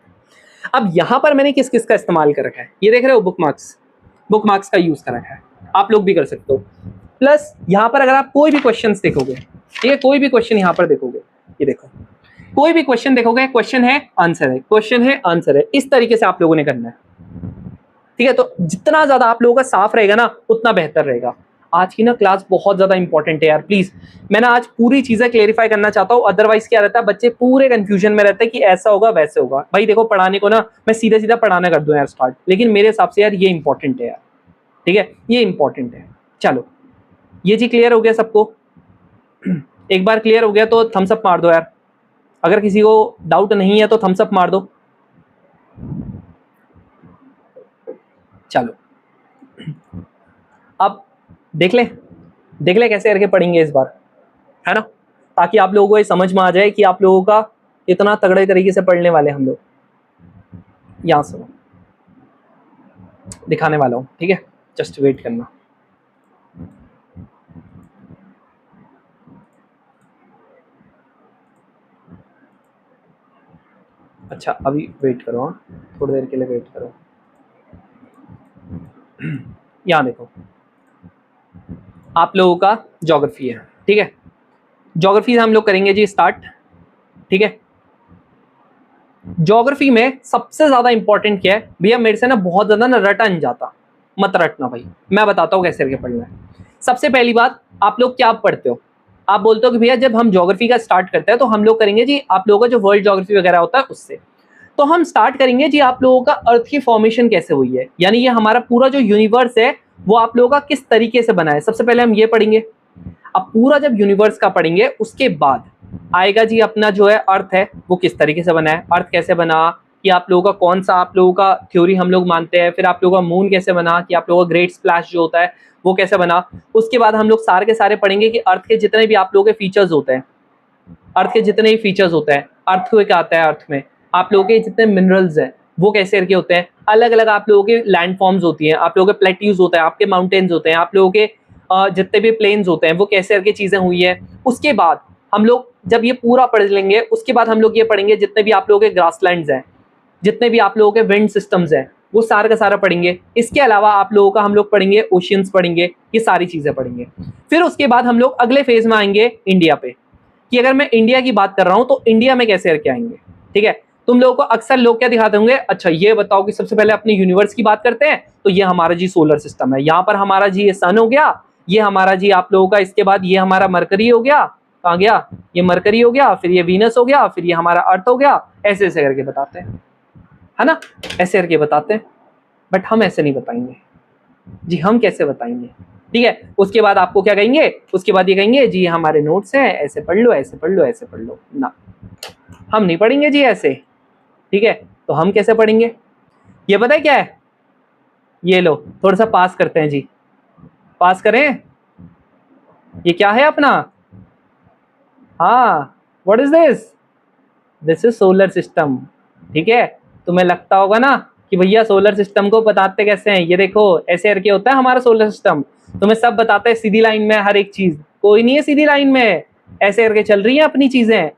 अब यहाँ पर मैंने किस किस का इस्तेमाल कर रखा है, ये देख रहे हो, बुक मार्क्स का यूज कर रखा है, आप लोग भी कर सकते हो। प्लस यहाँ पर अगर आप कोई भी क्वेश्चन देखोगे, ठीक है, कोई भी क्वेश्चन यहाँ पर देखोगे, ये देखो, कोई भी क्वेश्चन देखोगे, क्वेश्चन है आंसर है, क्वेश्चन है आंसर है, इस तरीके से आप लोगों ने करना है, ठीक है। तो जितना ज्यादा आप लोगों का साफ रहेगा ना उतना बेहतर रहेगा। आज की ना क्लास बहुत ज्यादा इंपॉर्टेंट है यार, प्लीज मैं ना आज पूरी चीजें क्लेरिफाई करना चाहता हूँ, अदरवाइज क्या रहता है, बच्चे पूरे कंफ्यूजन में रहते हैं कि ऐसा होगा वैसे होगा। भाई देखो पढ़ाने को ना मैं सीधा सीधा पढ़ाना कर दूं यार स्टार्ट, लेकिन मेरे हिसाब से यार ये इंपॉर्टेंट है यार, ठीक है, ये इंपॉर्टेंट है। चलो ये जी क्लियर हो गया सबको? एक बार क्लियर हो गया तो थम्स अप मार दो यार, अगर किसी को डाउट नहीं है तो थम्स अप मार दो। चलो अब देख ले कैसे करके पढ़ेंगे इस बार, है ना, ताकि आप लोगों को ये समझ में आ जाए कि आप लोगों का इतना तगड़े तरीके से पढ़ने वाले हम लोग। यहां सुनो, दिखाने वाला हूं, ठीक है, जस्ट वेट करना। अच्छा अभी वेट करो, हाँ थोड़ी देर के लिए वेट करो। यहाँ देखो आप लोगों का ज्योग्राफी है, ठीक है, ज्योग्राफी से हम लोग करेंगे जी स्टार्ट, ठीक है। ज्योग्राफी में सबसे ज्यादा इंपॉर्टेंट क्या है भैया, मेरे से ना बहुत ज्यादा ना रटा नहीं जाता, मत रटना भाई, मैं बताता हूँ कैसे करके पढ़ना है। सबसे पहली बात, आप लोग क्या पढ़ते हो? आप बोलते हो कि भैया जब हम ज्योग्राफी का स्टार्ट करते हैं तो हम लोग करेंगे जी आप लोगों का जो वर्ल्ड ज्योग्राफी वगैरह होता है उससे। तो हम स्टार्ट करेंगे जी आप लोगों का अर्थ की फॉर्मेशन कैसे हुई है, यानी ये हमारा पूरा जो यूनिवर्स है वो आप लोगों का किस तरीके से बना है, सबसे पहले हम ये पढ़ेंगे। अब पूरा जब यूनिवर्स का पढ़ेंगे उसके बाद आएगा जी अपना जो है अर्थ है वो किस तरीके से बना है, अर्थ कैसे बना, कि आप लोगों का कौन सा आप लोगों का थ्योरी हम लोग मानते हैं, फिर आप लोगों का मून कैसे बना, कि आप लोगों का ग्रेट स्प्लैश जो होता है वो कैसे बना। उसके बाद हम लोग सारे के सारे पढ़ेंगे कि अर्थ के जितने भी आप लोगों के फीचर्स होते हैं, अर्थ के जितने भी फीचर्स होते हैं, अर्थक्वेक आता है अर्थ में, आप लोगों के जितने मिनरल्स हैं वो कैसे करके होते हैं, अलग अलग आप लोगों के लैंड फॉर्म्स होती हैं, आप लोगों के प्लेट्यूज होता है, आपके माउंटेन्स होते हैं, आप लोगों के जितने भी प्लेन्स होते हैं वो कैसे करके चीजें हुई है। उसके बाद हम लोग जब ये पूरा पढ़ लेंगे उसके बाद हम लोग ये पढ़ेंगे जितने भी आप लोगों के ग्रासलैंड्स हैं, जितने भी आप लोगों के विंड सिस्टम्स हैं, वो सारा का सारा पढ़ेंगे। इसके अलावा आप लोगों का हम लोग पढ़ेंगे ओशियंस पढ़ेंगे, ये सारी चीजें पढ़ेंगे। फिर उसके बाद हम लोग अगले फेज में आएंगे इंडिया पे, कि अगर मैं इंडिया की बात कर रहा हूं तो इंडिया में कैसे करके आएंगे। ठीक है, तुम लोगों को अक्सर लोग क्या दिखाते होंगे, अच्छा ये बताओ कि सबसे पहले अपने यूनिवर्स की बात करते हैं, तो ये हमारा जी सोलर सिस्टम है, यहाँ पर हमारा जी ये सन हो गया, ये हमारा जी आप लोगों का, इसके बाद ये हमारा मरकरी हो गया, कहाँ गया, ये मरकरी हो गया, फिर ये वीनस हो गया, फिर ये हमारा अर्थ हो गया, ऐसे ऐसे करके बताते हैं, है ना, ऐसे करके बताते हैं। बट हम ऐसे नहीं बताएंगे जी, हम कैसे बताएंगे। ठीक है, उसके बाद आपको क्या कहेंगे, उसके बाद ये कहेंगे जी हमारे नोट्स हैं, ऐसे पढ़ लो, ऐसे पढ़ लो, ऐसे पढ़ लो ना, हम नहीं पढ़ेंगे जी ऐसे। ठीक है, तो हम कैसे पढ़ेंगे, ये पता है क्या है, ये लो थोड़ा सा पास करते हैं जी, पास करें, ये क्या है अपना, हाँ what is this, this is solar system. ठीक है, तुम्हें लगता होगा ना कि भैया सोलर सिस्टम को बताते कैसे हैं, ये देखो ऐसे करके होता है हमारा सोलर सिस्टम, तुम्हें सब बताते हैं सीधी लाइन में, हर एक चीज, कोई नहीं है सीधी लाइन में, ऐसे करके चल रही है अपनी चीजें।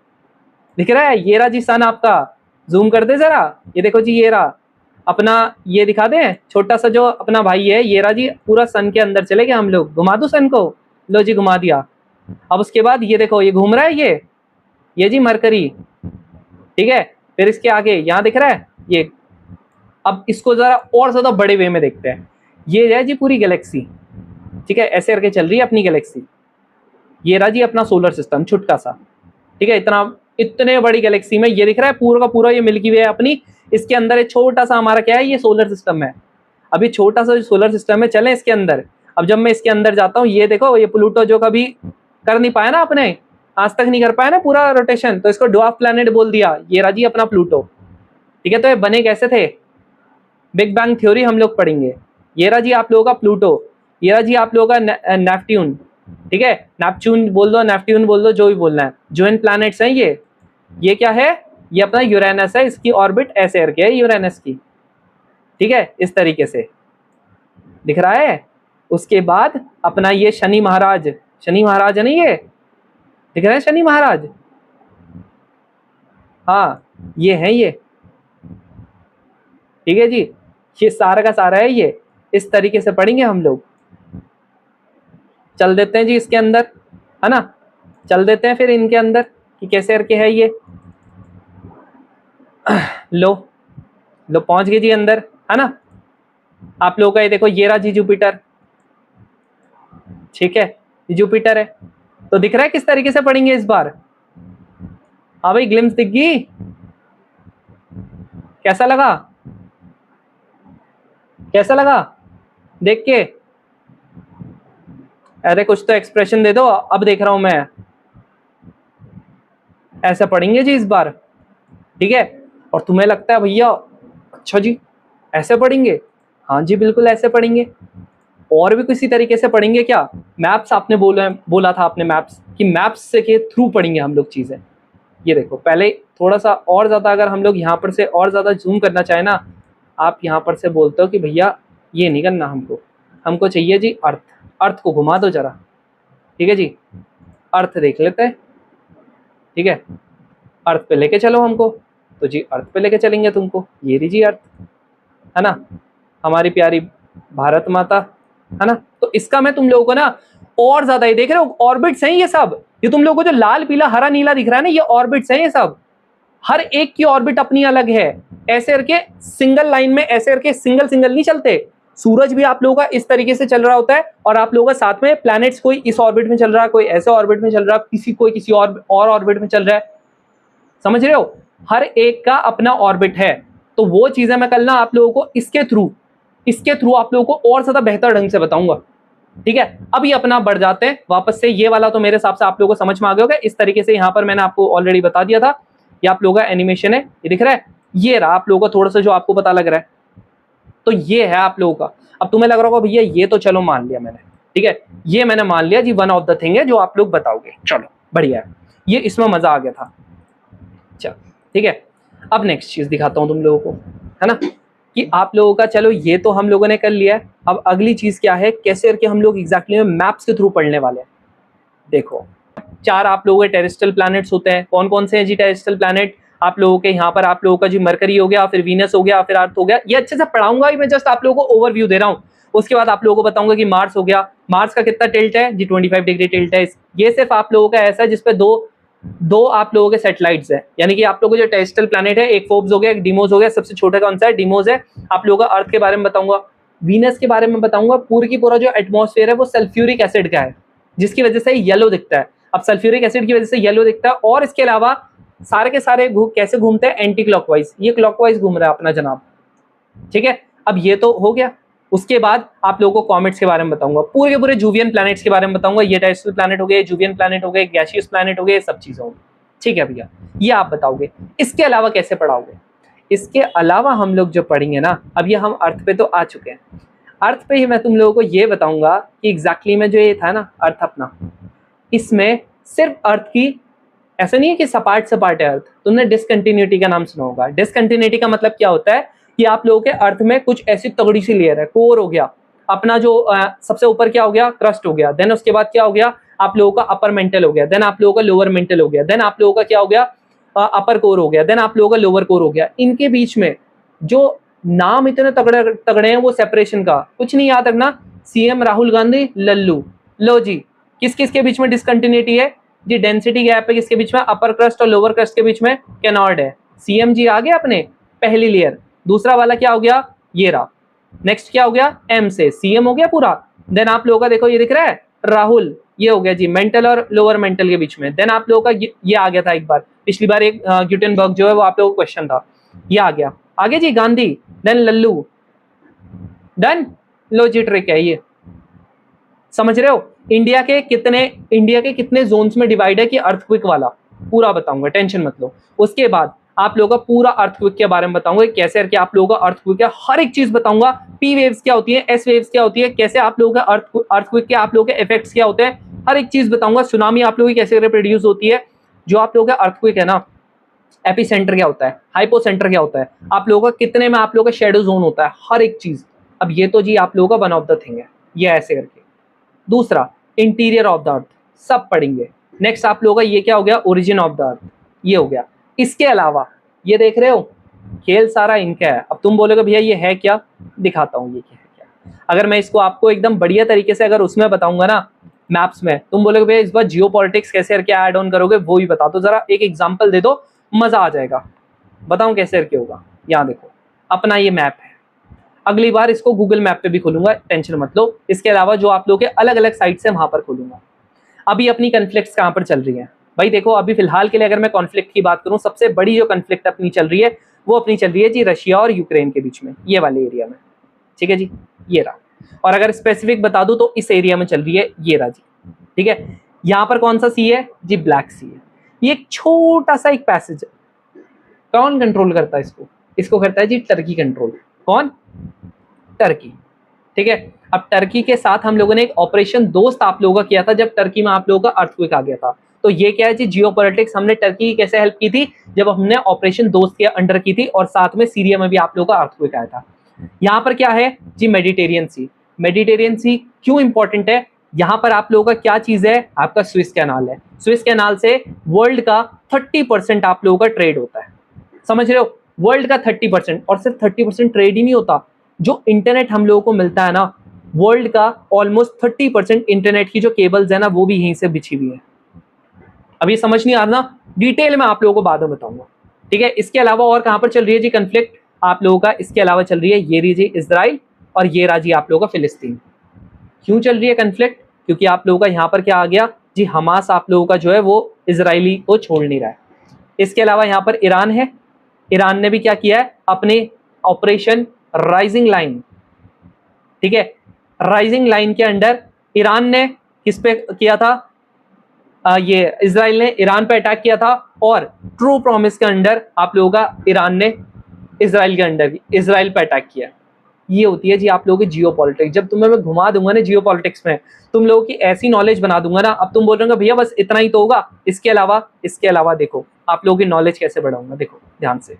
दिख रहा है, ये रहा जी सन आपका, जूम कर दे जरा, ये देखो जी ये रहा अपना, ये दिखा दें छोटा सा जो अपना भाई है, ये रहा जी पूरा सन के अंदर चले गए हम लोग, घुमा दो सन को, लो जी घुमा दिया। अब उसके बाद ये देखो ये घूम रहा है, ये जी मरकरी। ठीक है, फिर इसके आगे यहाँ दिख रहा है ये, अब इसको जरा और ज्यादा बड़े वे में देखते हैं, ये है जी पूरी गैलेक्सी। ठीक है, ऐसे करके चल रही है अपनी गैलेक्सी, ये रहा जी अपना सोलर सिस्टम छुटका सा। ठीक है, इतने बड़ी गैलेक्सी में ये दिख रहा है पूरा का पूरा ये मिल्की वे है अपनी, इसके अंदर एक छोटा सा हमारा क्या है, ये सोलर सिस्टम है। अभी छोटा सा सोलर सिस्टम है, चले इसके अंदर। अब जब मैं इसके अंदर जाता हूँ, ये देखो ये प्लूटो जो कभी कर नहीं पाया ना, अपने आज तक नहीं कर पाया ना पूरा रोटेशन, तो इसको ड्वार्फ प्लैनेट बोल दिया, ये रहा जी अपना प्लूटो। ठीक है, तो ये बने कैसे थे, बिग बैंग थ्योरी हम लोग पढ़ेंगे। ये रहा जी आप लोगों का प्लूटो, ये रहा जी आप लोगों का नेपट्यून। ठीक है, नेपच्यून बोल दो, नेपट्यून बोल दो, जो भी बोलना है, ज्वाइन प्लैनेट्स हैं ये क्या है, ये अपना यूरेनस है, इसकी ऑर्बिट ऐसे करके है यूरेनस की। ठीक है, इस तरीके से दिख रहा है। उसके बाद अपना ये शनि महाराज, शनि महाराज है नहीं, ये दिख रहा है शनि महाराज, हाँ ये है ये। ठीक है जी, ये सारा का सारा है, ये इस तरीके से पढ़ेंगे हम लोग। चल देते हैं जी इसके अंदर, है ना, चल देते हैं फिर इनके अंदर कि कैसे करके है ये। लो लो पहुंच गए जी अंदर, है ना। आप लोगों का ये देखो ये रहा जी जुपिटर। ठीक है, जुपिटर है, तो दिख रहा है किस तरीके से पढ़ेंगे इस बार। हाँ भाई, ग्लिम्स दिख गई, कैसा लगा, कैसा लगा देख के, अरे कुछ तो एक्सप्रेशन दे दो, अब देख रहा हूं मैं। ऐसा पढ़ेंगे जी इस बार। ठीक है, और तुम्हें लगता है भैया अच्छा जी ऐसे पढ़ेंगे, हाँ जी बिल्कुल ऐसे पढ़ेंगे। और भी किसी तरीके से पढ़ेंगे क्या, मैप्स आपने बोला था आपने मैप्स, कि मैप्स के थ्रू पढ़ेंगे हम लोग चीजें। ये देखो पहले थोड़ा सा और ज्यादा अगर हम लोग यहाँ पर से और ज्यादा जूम करना चाहे ना, आप यहाँ पर से बोलते हो कि भैया ये नहीं करना हमको चाहिए जी अर्थ, अर्थ को घुमा दो जरा। ठीक है जी, अर्थ देख लेते हैं। ठीक है, अर्थ पे लेके चलो हमको, तो जी अर्थ पे लेके चलेंगे तुमको, ये लीजिए अर्थ, है ना, हमारी प्यारी भारत माता, है ना। तो इसका मैं तुम लोगों को ना और ज्यादा, ये देख रहे हो ऑर्बिट्स हैं ये सब, ये तुम लोगों को जो लाल पीला हरा नीला दिख रहा है ना, ये ऑर्बिट्स हैं ये सब, हर एक की ऑर्बिट अपनी अलग है। ऐसे करके सिंगल लाइन में, ऐसे करके सिंगल सिंगल नहीं चलते। सूरज भी आप लोगों का इस तरीके से चल रहा होता है, और आप लोगों का साथ में प्लैनेट्स, कोई इस ऑर्बिट में चल रहा है, कोई ऐसे ऑर्बिट में चल रहा है, कोई किसी और ऑर्बिट में चल रहा है, समझ रहे हो, हर एक का अपना ऑर्बिट है। तो वो चीजें मैं कल ना आप लोगों को इसके थ्रू आप लोगों को और ज्यादा बेहतर ढंग से बताऊंगा। ठीक है, अभी अपना बढ़ जाते हैं वापस से, ये वाला तो मेरे हिसाब से आप लोगों को समझ में आ गया होगा। इस तरीके से यहाँ पर मैंने आपको ऑलरेडी बता दिया था, ये आप लोगों का एनिमेशन है, ये दिख रहा है, ये रहा आप लोगों का थोड़ा सा जो आपको पता लग रहा है, तो ये है आप लोगों का। अब तुम्हें लग रहा होगा भैया ये तो चलो मान लिया मैंने, ठीक है, ये मैंने मान लिया जी, वन ऑफ द थिंग है जो आप लोग बताओगे, चलो बढ़िया है, ये इसमें मजा आ गया था। चलो ठीक है, अब नेक्स्ट चीज दिखाता हूं तुम लोगों को, है ना, कि आप लोगों का चलो ये तो हम लोगों ने कर लिया है। अब अगली चीज क्या है, कैसे करके हम लोग एग्जैक्टली मैप्स के थ्रू पढ़ने वाले हैं। देखो 4 आप लोगों के टेरेस्ट्रियल प्लैनेट्स होते हैं, कौन कौन से हैं जी टेरेस्ट्रियल प्लैनेट, आप लोगों के यहाँ पर आप लोगों का जी मरकरी हो गया, फिर वीनस हो गया, फिर अर्थ हो गया। ये अच्छे से पढ़ाऊंगा ही, मैं जस्ट आप लोगों को ओवरव्यू दे रहा हूँ। उसके बाद आप लोगों को बताऊंगा कि मार्स हो गया, मार्स का कितना टिल्ट है जी 25 डिग्री टिल्ट है। ये सिर्फ आप लोगों का ऐसा है जिसपे दो आप लोगों के सैटेलाइट्स है, यानी कि आप लोगों को जो टेरेस्ट्रियल प्लैनेट है, एक फोर्ब्स हो गया, एक डीमोस हो गया। सबसे छोटा कौन सा है? डीमोस है। आप लोगों का अर्थ के बारे में बताऊंगा, वीनस के बारे में बताऊंगा। पूरी की पूरा जो एटमॉस्फेयर है वो सल्फ्यूरिक एसिड का है, जिसकी वजह से येलो दिखता है। अब सल्फ्यूरिक एसिड की वजह से येलो दिखता है, और इसके अलावा सारे के सारे कैसे घूमते हैं? Anti clockwise. ये क्लॉकवाइज घूम रहा है अपना जनाब, ठीक है। अब ये तो हो गया। उसके बाद आप लोगों को कॉमेट्स के बारे में बताऊंगा, पूरे के पूरे जूवियन प्लैनेट्स के बारे में बताऊंगा। ये टेरेस्ट्रियल प्लैनेट हो गए, जूवियन प्लैनेट हो गए, गैसियस प्लैनेट हो गए, सब चीजें होंगी, ठीक है भैया। ये आप बताओगे। इसके अलावा कैसे पढ़ाओगे? इसके अलावा हम लोग जो पढ़ेंगे ना, अब ये हम अर्थ पे तो आ चुके हैं, अर्थ पे ही मैं तुम लोगों को ये बताऊंगा कि एग्जैक्टली में जो ये था ना अर्थ अपना, इसमें सिर्फ अर्थ की, ऐसा नहीं है कि सपाट सपाट है अर्थ। तुमने डिसकंटिन्यूटी का नाम सुना होगा। डिसकंटिन्यूटी का मतलब क्या होता है कि आप लोगों के अर्थ में कुछ ऐसी तगड़ी सी लेयर है, कोर हो गया अपना, जो सबसे ऊपर क्या हो गया? क्रस्ट हो गया। देन उसके बाद क्या हो गया? आप लोगों का अपर मेंटल हो गया। देन आप लोगों का लोअर मेंटल हो गया। देन आप लोगों का क्या हो गया? अपर कोर हो गया। देन आप लोगों का लोअर कोर हो गया। इनके बीच में जो नाम इतने तगड़े तगड़े हैं वो सेपरेशन का कुछ नहीं याद रखना। सीएम राहुल गांधी, लल्लू। लो जी, किस किस के बीच में डिसकंटिन्यूटी है जी? डेंसिटी गैप है किसके बीच में? अपर क्रस्ट और लोअर क्रस्ट के बीच में कैनॉर्ड है। सीएम जी आ गया अपने पहली लेयर। दूसरा वाला क्या हो गया? ये रहा। नेक्स्ट क्या हो गया? एम से सीएम हो गया पूरा। देन आप लोगों का देखो ये दिख रहा है राहुल, ये हो गया जी मेंटल और लोअर मेंटल के बीच में। देन आप लोगों का ये आ गया था एक बार, पिछली बार एक ग्यूटेनबर्ग जो है वो आप लोगों को क्वेश्चन था, ये आ गया आगे जी गांधी। देन लल्लू। डन। लो जी ट्रिक है ये, समझ रहे हो? इंडिया के कितने जोन्स में डिवाइड है कि अर्थक्वेक वाला पूरा बताऊंगा, टेंशन मत लो। उसके बाद आप लोगों का पूरा अर्थक्वेक के बारे में बताऊंगा, कैसे करके आप लोगों का अर्थक्वेक है, हर एक चीज बताऊंगा। पी वेव्स क्या होती है, एस वेव्स क्या होती है, कैसे आप लोगों का अर्थक्वेक के आप लोगों के इफेक्ट्स क्या होते हैं, हर एक चीज बताऊंगा। सुनामी आप लोगों की कैसे प्रोड्यूस होती है, जो आप लोगों का अर्थक्वेक है ना, एपिसेंटर क्या होता है, हाइपोसेंटर क्या होता है, आप लोगों का कितने में आप लोगों का शेडो जोन होता है, हर एक चीज। अब ये तो जी आप लोगों का वन ऑफ द थिंग है, ये ऐसे करके। दूसरा इंटीरियर ऑफ द अर्थ सब पढ़ेंगे। नेक्स्ट आप लोगों का ये क्या हो गया? ओरिजिन ऑफ द अर्थ, ये हो गया। इसके अलावा ये देख रहे हो खेल सारा इनका है। अब तुम बोलोगे भैया ये है क्या, दिखाता हूँ ये क्या है क्या। अगर मैं इसको आपको एकदम बढ़िया तरीके से अगर उसमें बताऊंगा ना मैप्स में, तुम बोलोगे भैया इस बार जियो पॉलिटिक्स कैसे करके ऐड ऑन करोगे, वो भी बता दो जरा, एक एग्जाम्पल दे दो, मजा आ जाएगा। बताऊं कैसे करके होगा? यहाँ देखो अपना ये मैप है, अगली बार इसको गूगल मैप पे भी खोलूंगा, टेंशन मत लो। इसके अलावा जो आप लोग के अलग अलग साइट्स है वहां पर खोलूंगा। अभी अपनी कॉन्फ्लिक्ट्स कहां पर चल रही है भाई? देखो अभी फिलहाल के लिए अगर मैं कॉन्फ्लिक्ट की बात करूं, सबसे बड़ी जो कॉन्फ्लिक्ट अपनी चल रही है वो अपनी चल रही है जी रशिया और यूक्रेन के बीच में, ये वाले एरिया में, ठीक है जी, ये रहा। और अगर स्पेसिफिक बता दूं तो इस एरिया में चल रही है, ये रहा जी, ठीक है। यहाँ पर कौन सा सी है जी? ब्लैक सी है। ये एक छोटा सा एक पैसेज है, कौन कंट्रोल करता है इसको? इसको करता है जी टर्की कंट्रोल। कौन? टर्की, ठीक है। अब टर्की के साथ हम लोगों ने एक ऑपरेशन दोस्त आप लोगों का किया था जब टर्की में आप लोगों का अर्थक्वेक आ गया था। तो ये क्या है जी? जियोपॉलिटिक्स। हमने टर्की की कैसे हेल्प की थी? जब हमने ऑपरेशन दोस्त के अंडर की थी, और साथ में सीरिया में भी आप लोगों का अर्थक्वेक आया था। यहाँ पर क्या है जी? मेडिटेरियन सी। मेडिटेरियन सी क्यों इंपॉर्टेंट है? यहाँ पर आप लोगों का क्या चीज है? आपका स्विस कैनाल है। स्विस कैनाल से वर्ल्ड का 30% आप लोगों का ट्रेड होता है, समझ रहे हो? वर्ल्ड का 30%, और सिर्फ 30% ट्रेड ही नहीं होता, जो इंटरनेट हम लोगों को मिलता है ना, वर्ल्ड का ऑलमोस्ट 30% इंटरनेट की जो केबल्स है ना वो भी यहीं से बिछी हुई है। अभी समझ नहीं आ रहा ना, डिटेल में आप लोगों को बाद में बताऊंगा, ठीक है। इसके अलावा और कहां पर चल रही है जी कंफ्लिक्ट आप लोगों का? इसके अलावा चल रही है ये रही जी इजराइल, और ये रहा जी आप लोगों का फिलिस्तीन। क्यों चल रही है कंफ्लिक्ट? क्योंकि आप लोगों का यहाँ पर क्या आ गया जी? हमास आप लोगों का जो है वो इजरायली को छोड़ नहीं रहा है। इसके अलावा यहाँ पर ईरान है। ईरान ने भी क्या किया है? अपने ऑपरेशन राइजिंग लाइन, ठीक है, राइजिंग लाइन के अंडर ईरान ने किस पे किया था? ये इजराइल ने ईरान पे अटैक किया था, और ट्रू प्रॉमिस के अंडर आप लोगों का ईरान ने इजराइल के अंडर इजराइल पे अटैक किया। ये होती है जी आप लोगों की जियो पॉलिटिक्स। जब तुम्हें मैं घुमा दूंगा ना जियो पॉलिटिक्स में, तुम लोगों की ऐसी नॉलेज बना दूंगा ना, अब तुम बोल रहे हो भैया बस इतना ही तो होगा, इसके अलावा देखो आप लोगों की नॉलेज कैसे बढ़ाऊंगा। देखो ध्यान से,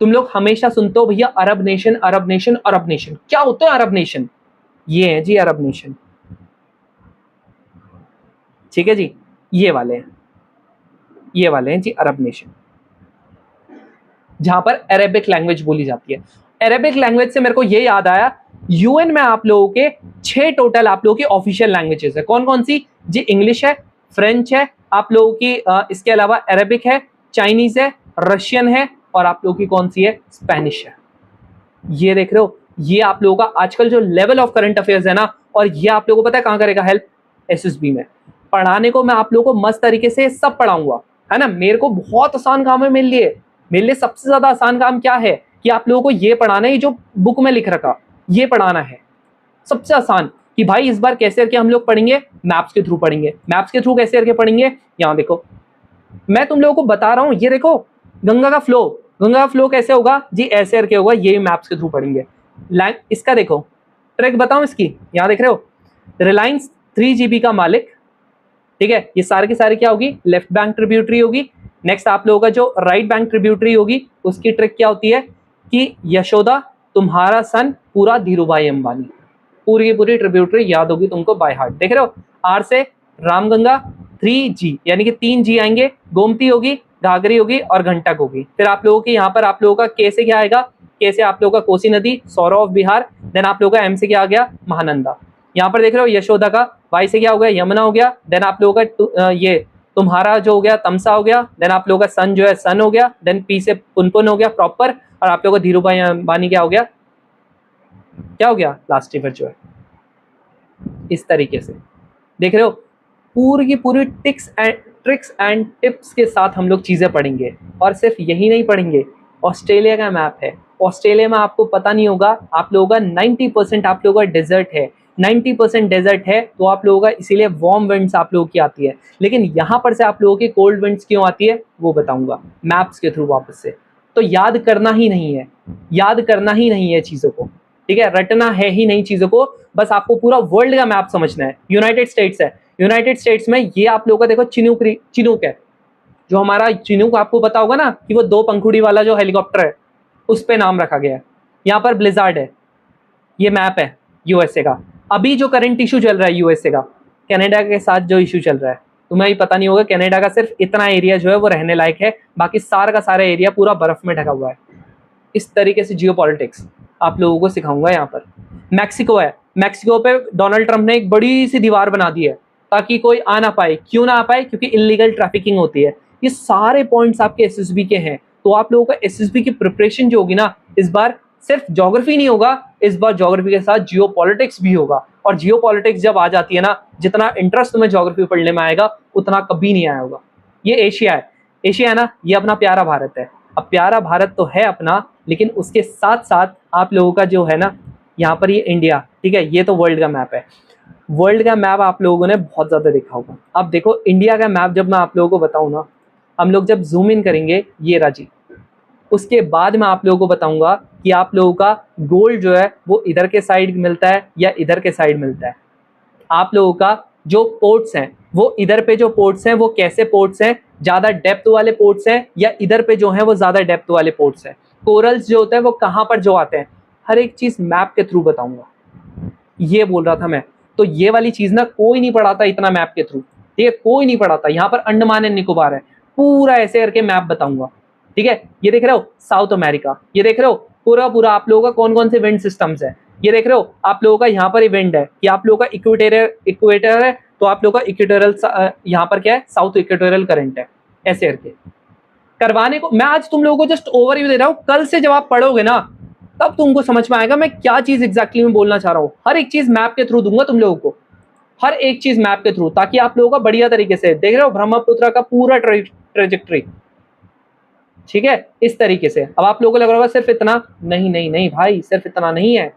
तुम लोग हमेशा सुनते हो भैया अरब नेशन, अरब नेशन, अरब नेशन। क्या होता है अरब नेशन? ये है जी अरब नेशन, ठीक है जी, ये वाले हैं जी अरब नेशन। जहां पर अरेबिक लैंग्वेज बोली जाती है। अरेबिक लैंग्वेज से मेरे को ये याद आया, यूएन में आप लोगों के 6 टोटल आप लोगों की ऑफिशियल लैंग्वेजेस है। कौन कौन सी जी? इंग्लिश है, फ्रेंच है आप लोगों की, इसके अलावा अरेबिक है, चाइनीज है, रशियन है, और आप लोगों की कौन सी है? स्पेनिश है। ये देख रहे हो, ये आप लोगों का आजकल जो लेवल ऑफ करंट अफेयर्स है ना, और ये आप लोगों को पता है कहां करेगा हेल्प? एसएसबी में। पढ़ाने को मैं आप लोगों को मस्त तरीके से सब पढ़ाऊंगा, है ना। मेरे को बहुत आसान काम है मेरे लिए सबसे ज्यादा आसान काम क्या है कि आप लोगों को ये पढ़ाना है, जो बुक में लिख रखा ये पढ़ाना है सबसे आसान। कि भाई इस बार कैसे करके हम लोग पढ़ेंगे? मैप्स के थ्रू पढ़ेंगे। मैप्स के थ्रू कैसे करके पढ़ेंगे? यहाँ देखो, मैं तुम लोगों को बता रहा हूँ, ये देखो गंगा का फ्लो कैसे होगा जी? ऐसे करके होगा, ये मैप्स के थ्रू पढ़ेंगे। इसका देखो ट्रिक बताऊं इसकी, यहाँ देख रहे हो, रिलायंस 3 GB का मालिक, ठीक है, ये सारे के सारे क्या होगी? लेफ्ट बैंक ट्रिब्यूटरी होगी। नेक्स्ट आप लोगों का जो राइट बैंक ट्रिब्यूटरी होगी, उसकी ट्रिक क्या होती है कि यशोदा तुम्हारा सन पूरा धीरूभाई अंबानी, पूरी की पूरी ट्रिब्यूटरी याद होगी तुमको बाय हार्ट। देख रहे हो, आर से रामगंगा, 3G यानी कि 3G आएंगे, गोमती होगी, घाघरी होगी और घंटक होगी। फिर आप लोगों की यहाँ पर आप लोगों का के से क्या आएगा? के से आप लोगों का कोसी नदी, सौरव ऑफ बिहार। देन आप लोगों का एम से क्या आ गया? महानंदा। यहाँ पर देख रहे हो यशोदा का, वाई से क्या हो गया? यमुना हो गया। देन आप लोगों का ये तुम्हारा जो हो गया तमसा हो गया। देन आप लोगों का सन जो है सन हो गया। देन पी से पुनपुन हो गया प्रॉपर। और आप लोगों का धीरूभाई अंबानी क्या हो गया? क्या हो गया? लास्ट रिवर जो है। इस तरीके से देख रहे हो, पूरी की पूरी ट्रिक्स एंड टिप्स के साथ हम लोग चीजें पढ़ेंगे। और सिर्फ यही नहीं पढ़ेंगे, ऑस्ट्रेलिया का मैप है। ऑस्ट्रेलिया में आपको पता नहीं होगा, आप लोगों का 90% आप लोगों का डेजर्ट है, 90% डेजर्ट है, तो आप लोगों का इसीलिए वार्म विंड्स आप लोगों की आती है। लेकिन यहाँ पर से आप लोगों की कोल्ड विंड्स क्यों आती है वो बताऊंगा मैप्स के थ्रू वापस से। तो याद करना ही नहीं है चीजों को, ठीक है, रटना है ही नहीं चीजों को, बस आपको पूरा वर्ल्ड का मैप समझना है। यूनाइटेड स्टेट्स है, यूनाइटेड स्टेट्स में ये आप लोगों का देखो चिनूक है, जो हमारा चिनूक आपको पता होगा ना कि वो 2 पंखुड़ी वाला जो हेलीकॉप्टर है उस पे नाम रखा गया है। यहाँ पर ब्लिजार्ड है, ये मैप है यूएसए का। अभी जो करंट इशू चल रहा है यूएसए का, कनाडा के साथ जो इशू चल रहा है, तुम्हें भी पता नहीं होगा, कनाडा का सिर्फ इतना एरिया जो है वो रहने लायक है, बाकी सारा का सारा एरिया पूरा बर्फ में ढका हुआ है। इस तरीके से जियोपॉलिटिक्स आप लोगों को सिखाऊंगा। यहाँ पर मैक्सिको है, मैक्सिको पे डोनाल्ड ट्रंप ने एक बड़ी सी दीवार बना दी है ताकि कोई आ ना पाए। क्यों ना आ पाए? क्योंकि इलीगल ट्रैफिकिंग होती है। ये सारे पॉइंट्स आपके एसएसबी के हैं। तो आप लोगों का एसएसबी की प्रिपरेशन जो होगी ना, इस बार सिर्फ ज्योग्राफी नहीं होगा, इस बार ज्योग्राफी के साथ जियोपॉलिटिक्स भी होगा। और जियोपॉलिटिक्स जब आ जाती है ना, जितना इंटरेस्ट तुम्हें ज्योग्राफी पढ़ने में आएगा उतना कभी नहीं आया होगा। ये एशिया है, एशिया है ना, ये अपना प्यारा भारत है। अब प्यारा भारत तो है अपना, लेकिन उसके साथ साथ आप लोगों का जो है ना, यहाँ पर ये इंडिया, ठीक है, ये तो वर्ल्ड का मैप है। वर्ल्ड का मैप आप लोगों ने बहुत ज़्यादा देखा होगा। अब देखो इंडिया का मैप जब मैं आप लोगों को बताऊँ ना, हम लोग जब जूम इन करेंगे, ये राजी, उसके बाद मैं आप लोगों को बताऊंगा कि आप लोगों का गोल्ड जो है वो इधर के साइड मिलता है या इधर के साइड मिलता है। आप लोगों का जो पोर्ट्स हैं वो इधर पे जो पोर्ट्स हैं वो कैसे पोर्ट्स हैं, ज़्यादा डेप्थ वाले पोर्ट्स हैं या इधर पे जो हैं वो ज़्यादा डेप्थ वाले पोर्ट्स हैं। कोरल्स जो होते हैं वो कहाँ पर जो आते हैं, हर एक चीज़ मैप के थ्रू बताऊंगा। ये बोल रहा था मैं। तो ये वाली चीज़ ना कोई नहीं पढ़ाता इतना मैप के थ्रू, ठीक है, कोई नहीं पढ़ाता। यहाँ पर अंडमान एंड निकोबार है, पूरा ऐसे करके मैप बताऊंगा, ठीक है। ये देख रहे हो साउथ अमेरिका, ये देख रहे हो पूरा पूरा आप लोगों का कौन कौन से विंड सिस्टम्स है। ये देख रहे हो आप लोगों का यहाँ पर ही विंड है कि आप लोगों का इक्वेटर है, तो आप लोगों का इक्वेटोरियल यहाँ पर क्या है, साउथ इक्वेटोरियल करंट है। ऐसे करके करवाने को मैं आज तुम लोगों को जस्ट ओवरव्यू दे रहा हूँ। कल से जब आप पढ़ोगे ना तब तुमको समझ में आएगा मैं क्या चीज एग्जैक्टली में बोलना चाह रहा हूँ। हर एक चीज मैप के थ्रू दूंगा तुम लोगों को, हर एक चीज मैप के थ्रू, ताकि आप लोगों का बढ़िया तरीके से देख रहे हो ब्रह्मपुत्र का पूरा ट्रेजेक्ट्री, ठीक है, इस तरीके से। अब आप लोगों को लग रहा होगा सिर्फ इतना, नहीं नहीं नहीं भाई, सिर्फ इतना नहीं है,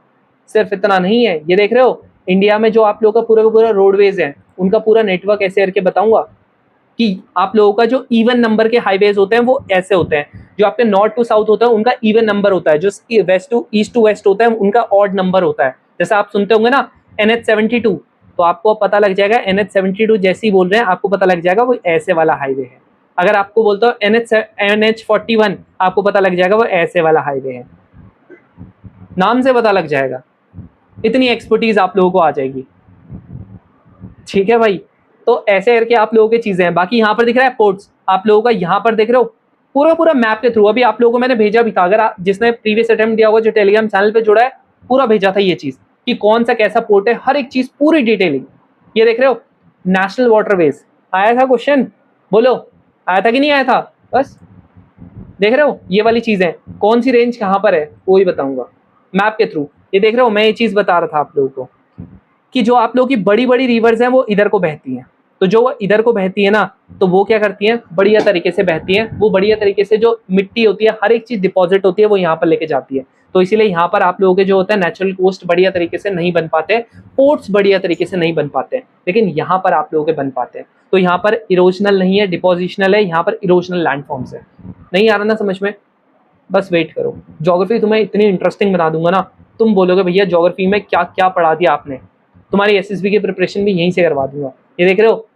सिर्फ इतना नहीं है। ये देख रहे हो इंडिया में जो आप लोगों का पूरा रोडवेज है, उनका पूरा नेटवर्क ऐसे करके बताऊंगा कि आप लोगों का जो इवन नंबर के हाईवेज होते हैं वो ऐसे होते हैं। जो आपके नॉर्थ टू साउथ होता है उनका इवन नंबर होता है, जो वेस्ट टू ईस्ट होता है उनका ऑड नंबर होता है। जैसे आप सुनते होंगे ना NH72, तो आपको पता लग जाएगा NH72 जैसे ही बोल रहे हैं आपको पता लग जाएगा वो ऐसे वाला हाईवे है। अगर आपको बोलता हूँ NH41, आपको पता लग जाएगा वो ऐसे वाला हाईवे है, नाम से पता लग जाएगा। इतनी एक्सपर्टीज आप लोगों को आ जाएगी, ठीक है भाई। तो ऐसे करके आप लोगों की चीजें हैं। बाकी यहाँ पर दिख रहा है पोर्ट्स, आप लोगों का यहाँ पर देख रहे हो पूरा पूरा मैप के थ्रू। अभी आप लोगों को मैंने भेजा भी था, अगर जिसने प्रीवियस अटेम्प्ट दिया होगा जो टेलीग्राम चैनल पे जुड़ा है, पूरा भेजा था ये चीज कि कौन सा कैसा पोर्ट है, हर एक चीज पूरी डिटेलिंग। ये देख रहे हो नेशनल वाटरवेज, आया था क्वेश्चन, बोलो आया था कि नहीं आया था? बस देख रहे हो ये वाली चीजें, कौन सी रेंज कहाँ पर है वो ही बताऊंगा मैप के थ्रू। ये देख रहे हो मैं ये चीज बता रहा था आप लोगों को कि जो आप लोगों की बड़ी बड़ी रिवर्स हैं वो इधर को बहती हैं, तो जो वो इधर को बहती है ना, तो वो क्या करती हैं, बढ़िया तरीके से बहती हैं। वो बढ़िया तरीके से जो मिट्टी होती है, हर एक चीज डिपॉजिट होती है, वो यहाँ पर लेके जाती है। तो इसीलिए यहाँ पर आप लोगों के जो होता है नेचुरल कोस्ट बढ़िया तरीके से नहीं बन पाते, पोर्ट्स बढ़िया तरीके से नहीं बन पाते, लेकिन यहाँ पर आप लोगों के बन पाते हैं। तो यहाँ पर इरोजनल नहीं है, डिपोजिशनल है, यहाँ पर इरोजनल लैंडफॉर्म्स है। नहीं आ रहा ना समझ में? बस वेट करो, ज्योग्राफी तुम्हें इतनी इंटरेस्टिंग बना दूंगा ना, तुम बोलोगे भैया ज्योग्राफी में क्या क्या पढ़ा दिया आपने। तुम्हारी एसएसबी की प्रिपरेशन भी यहीं से करवा दूंगा। ये देख रहे हो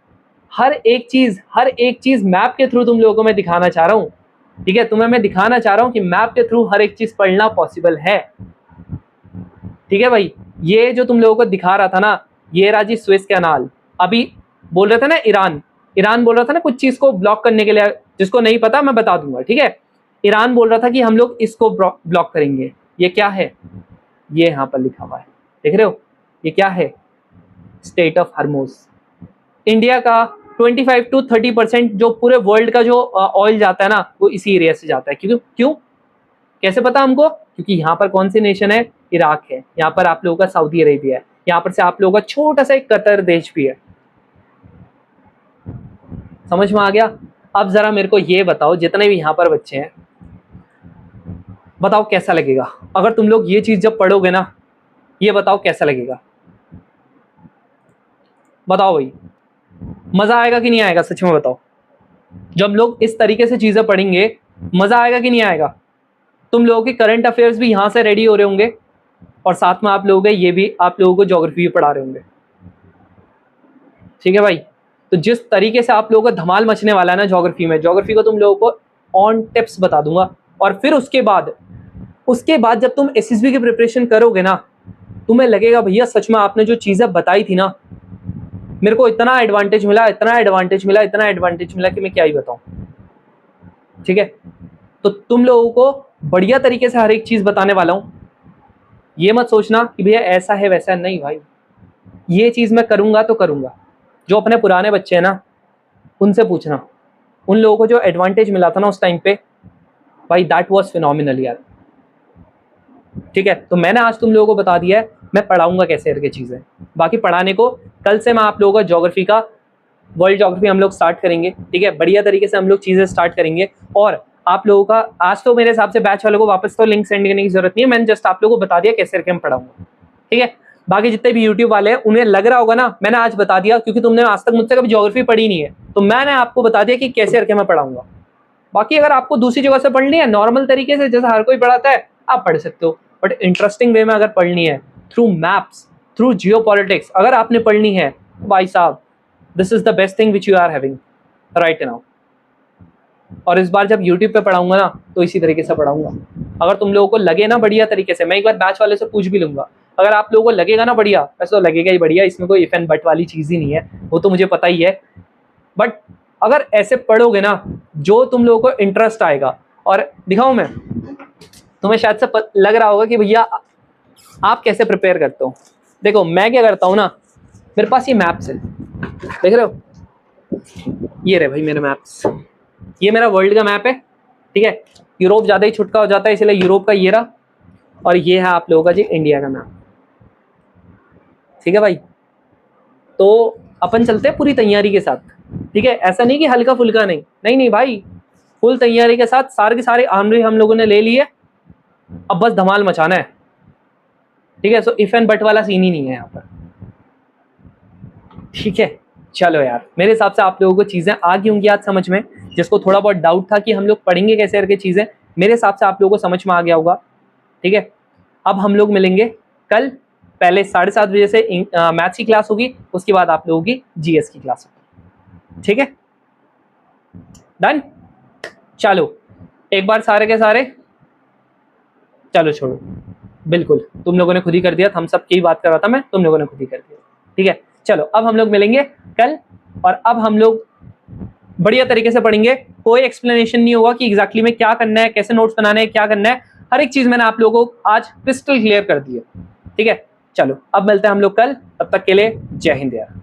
हर एक चीज मैप के थ्रू तुम लोगों को मैं दिखाना चाह रहा हूँ। ठीक है, तुम्हें मैं दिखाना चाह रहा हूँ कि मैप के थ्रू हर एक चीज पढ़ना पॉसिबल है। ठीक है भाई, ये जो तुम लोगों को दिखा रहा था ना, ये राजी स्वेज कैनाल, अभी बोल रहे थे ना ईरान बोल रहा था ना कुछ चीज को ब्लॉक करने के लिए, जिसको नहीं पता मैं बता दूंगा। ठीक है, ईरान बोल रहा था कि हम लोग इसको ब्लॉक करेंगे। ये क्या है? ये यहाँ पर लिखा हुआ है, देख रहे हो ये क्या है? State of Hormuz. इंडिया का 25 to 30% जो पूरे वर्ल्ड का जो ऑयल जाता है ना, वो इसी एरिया से जाता है। क्यों कैसे पता हमको? क्योंकि यहाँ पर कौन सी नेशन है? इराक है। यहाँ पर आप लोगों का सऊदी अरेबिया है। यहाँ पर से आप लोगों का छोटा सा एक कतर देश भी है। समझ में आ गया? अब जरा मेरे को ये बताओ, जितने भी यहाँ पर बच्चे हैं, बताओ कैसा लगेगा अगर तुम लोग ये चीज जब पढ़ोगे ना, ये बताओ कैसा लगेगा? बताओ भाई, मजा आएगा कि नहीं आएगा? सच में बताओ, जब हम लोग इस तरीके से चीजें पढ़ेंगे मजा आएगा कि नहीं आएगा? तुम लोगों के करंट अफेयर्स भी यहाँ से रेडी हो रहे होंगे, और साथ में आप लोगों के ये भी आप लोगों को ज्योग्राफी भी पढ़ा रहे होंगे। ठीक है भाई, तो जिस तरीके से आप लोगों का धमाल मचने वाला है ना ज्योग्राफी को तुम लोगों को ऑन टिप्स बता दूंगा। और फिर उसके बाद जब तुम एसएसबी की प्रिपरेशन करोगे ना, तुम्हें लगेगा भैया सच में आपने जो चीजें बताई थी ना, मेरे को इतना एडवांटेज मिला कि मैं क्या ही बताऊं। ठीक है, तो तुम लोगों को बढ़िया तरीके से हर एक चीज बताने वाला हूं। ये मत सोचना कि भैया ऐसा है वैसा नहीं भाई, ये चीज मैं करूंगा तो करूंगा। जो अपने पुराने बच्चे हैं ना, उनसे पूछना, उन लोगों को जो एडवांटेज मिला था ना उस टाइम पे, भाई दैट वाज फिनोमिनल यार। ठीक है, तो मैंने आज तुम लोगों को बता दिया है मैं पढ़ाऊंगा कैसे करके चीजें। बाकी पढ़ाने को कल से मैं आप लोगों का ज्योग्राफी का वर्ल्ड ज्योग्राफी हम लोग स्टार्ट करेंगे। ठीक है, बढ़िया तरीके से हम लोग चीजें स्टार्ट करेंगे। और आप लोगों का आज तो मेरे हिसाब से बैच वालों को वापस तो लिंक सेंड करने की जरूरत नहीं है, मैंने जस्ट आप लोगों को बता दिया कैसे करके हम पढ़ाऊंगा। ठीक है, बाकी जितने भी यूट्यूब वाले हैं उन्हें लग रहा होगा ना मैंने आज बता दिया, क्योंकि तुमने आज तक मुझसे कभी ज्योग्राफी पढ़ी नहीं है, तो मैंने आपको बता दिया कि कैसे करके मैं पढ़ाऊंगा। बाकी अगर आपको दूसरी जगह से पढ़नी है नॉर्मल तरीके से जैसा हर कोई पढ़ाता है, आप पढ़ सकते हो, बट इंटरेस्टिंग वे में अगर पढ़नी है, थ्रू मैप्स, थ्रू जियोपॉलिटिक्स अगर आपने पढ़नी है, भाई साहब this is the best thing which you are having right now. और इस बार जब YouTube पे पढ़ाऊंगा ना, तो इसी तरीके से पढ़ाऊंगा। अगर तुम लोगों को लगे ना बढ़िया तरीके से, मैं एक बार बैच वाले से पूछ भी लूंगा, अगर आप लोगों को लगेगा ना बढ़िया, वैसे तो लगेगा ही बढ़िया, इसमें कोई इफ एंड बट वाली चीज ही नहीं है, वो तो मुझे पता ही है। बट अगर ऐसे पढ़ोगे ना, जो तुम लोगों को इंटरेस्ट आएगा, और दिखाऊं मैं तुम्हें शायद से लग रहा होगा कि भैया आप कैसे प्रिपेयर करते हो। देखो मैं क्या करता हूँ ना, मेरे पास ये मैप्स है, देख रहे हो, ये रहे भाई मेरे मैप्स, ये मेरा वर्ल्ड का मैप है। ठीक है, यूरोप ज़्यादा ही छुटका हो जाता है, इसलिए यूरोप का ये रहा, और ये है आप लोगों का जी इंडिया का मैप। ठीक है भाई, तो अपन चलते हैं पूरी तैयारी के साथ। ठीक है, ऐसा नहीं कि हल्का फुल्का नहीं भाई, फुल तैयारी के साथ सारे के सारे आर्मरी हम लोगों ने ले लिए, अब बस धमाल मचाना है। ठीक है, सो इफ एंड बट वाला सीन ही नहीं है यहाँ पर। ठीक है, चलो यार, मेरे हिसाब से आप लोगों को चीजें आ गई होंगी आज समझ में। जिसको थोड़ा बहुत डाउट था कि हम लोग पढ़ेंगे कैसे करके चीजें, मेरे हिसाब से आप लोगों को समझ में आ गया होगा। ठीक है, अब हम लोग मिलेंगे कल, पहले 7:30 बजे से मैथ्स की क्लास होगी, उसके बाद आप लोगों की जीएस की क्लास होगी। ठीक है, डन। चलो एक बार सारे के सारे, चलो छोड़ो, बिल्कुल तुम लोगों ने खुद ही कर दिया, हम सब की बात कर रहा था मैं, तुम लोगों ने खुद ही कर दिया। ठीक है, चलो अब हम लोग मिलेंगे कल, और अब हम लोग बढ़िया तरीके से पढ़ेंगे, कोई एक्सप्लेनेशन नहीं होगा कि एग्जैक्टली में क्या करना है, कैसे नोट्स बनाने हैं, क्या करना है। हर एक चीज मैंने आप लोगों को आज क्रिस्टल क्लियर कर दी है। ठीक है, चलो अब मिलते हैं हम लोग कल, तब तक के लिए जय हिंद यार।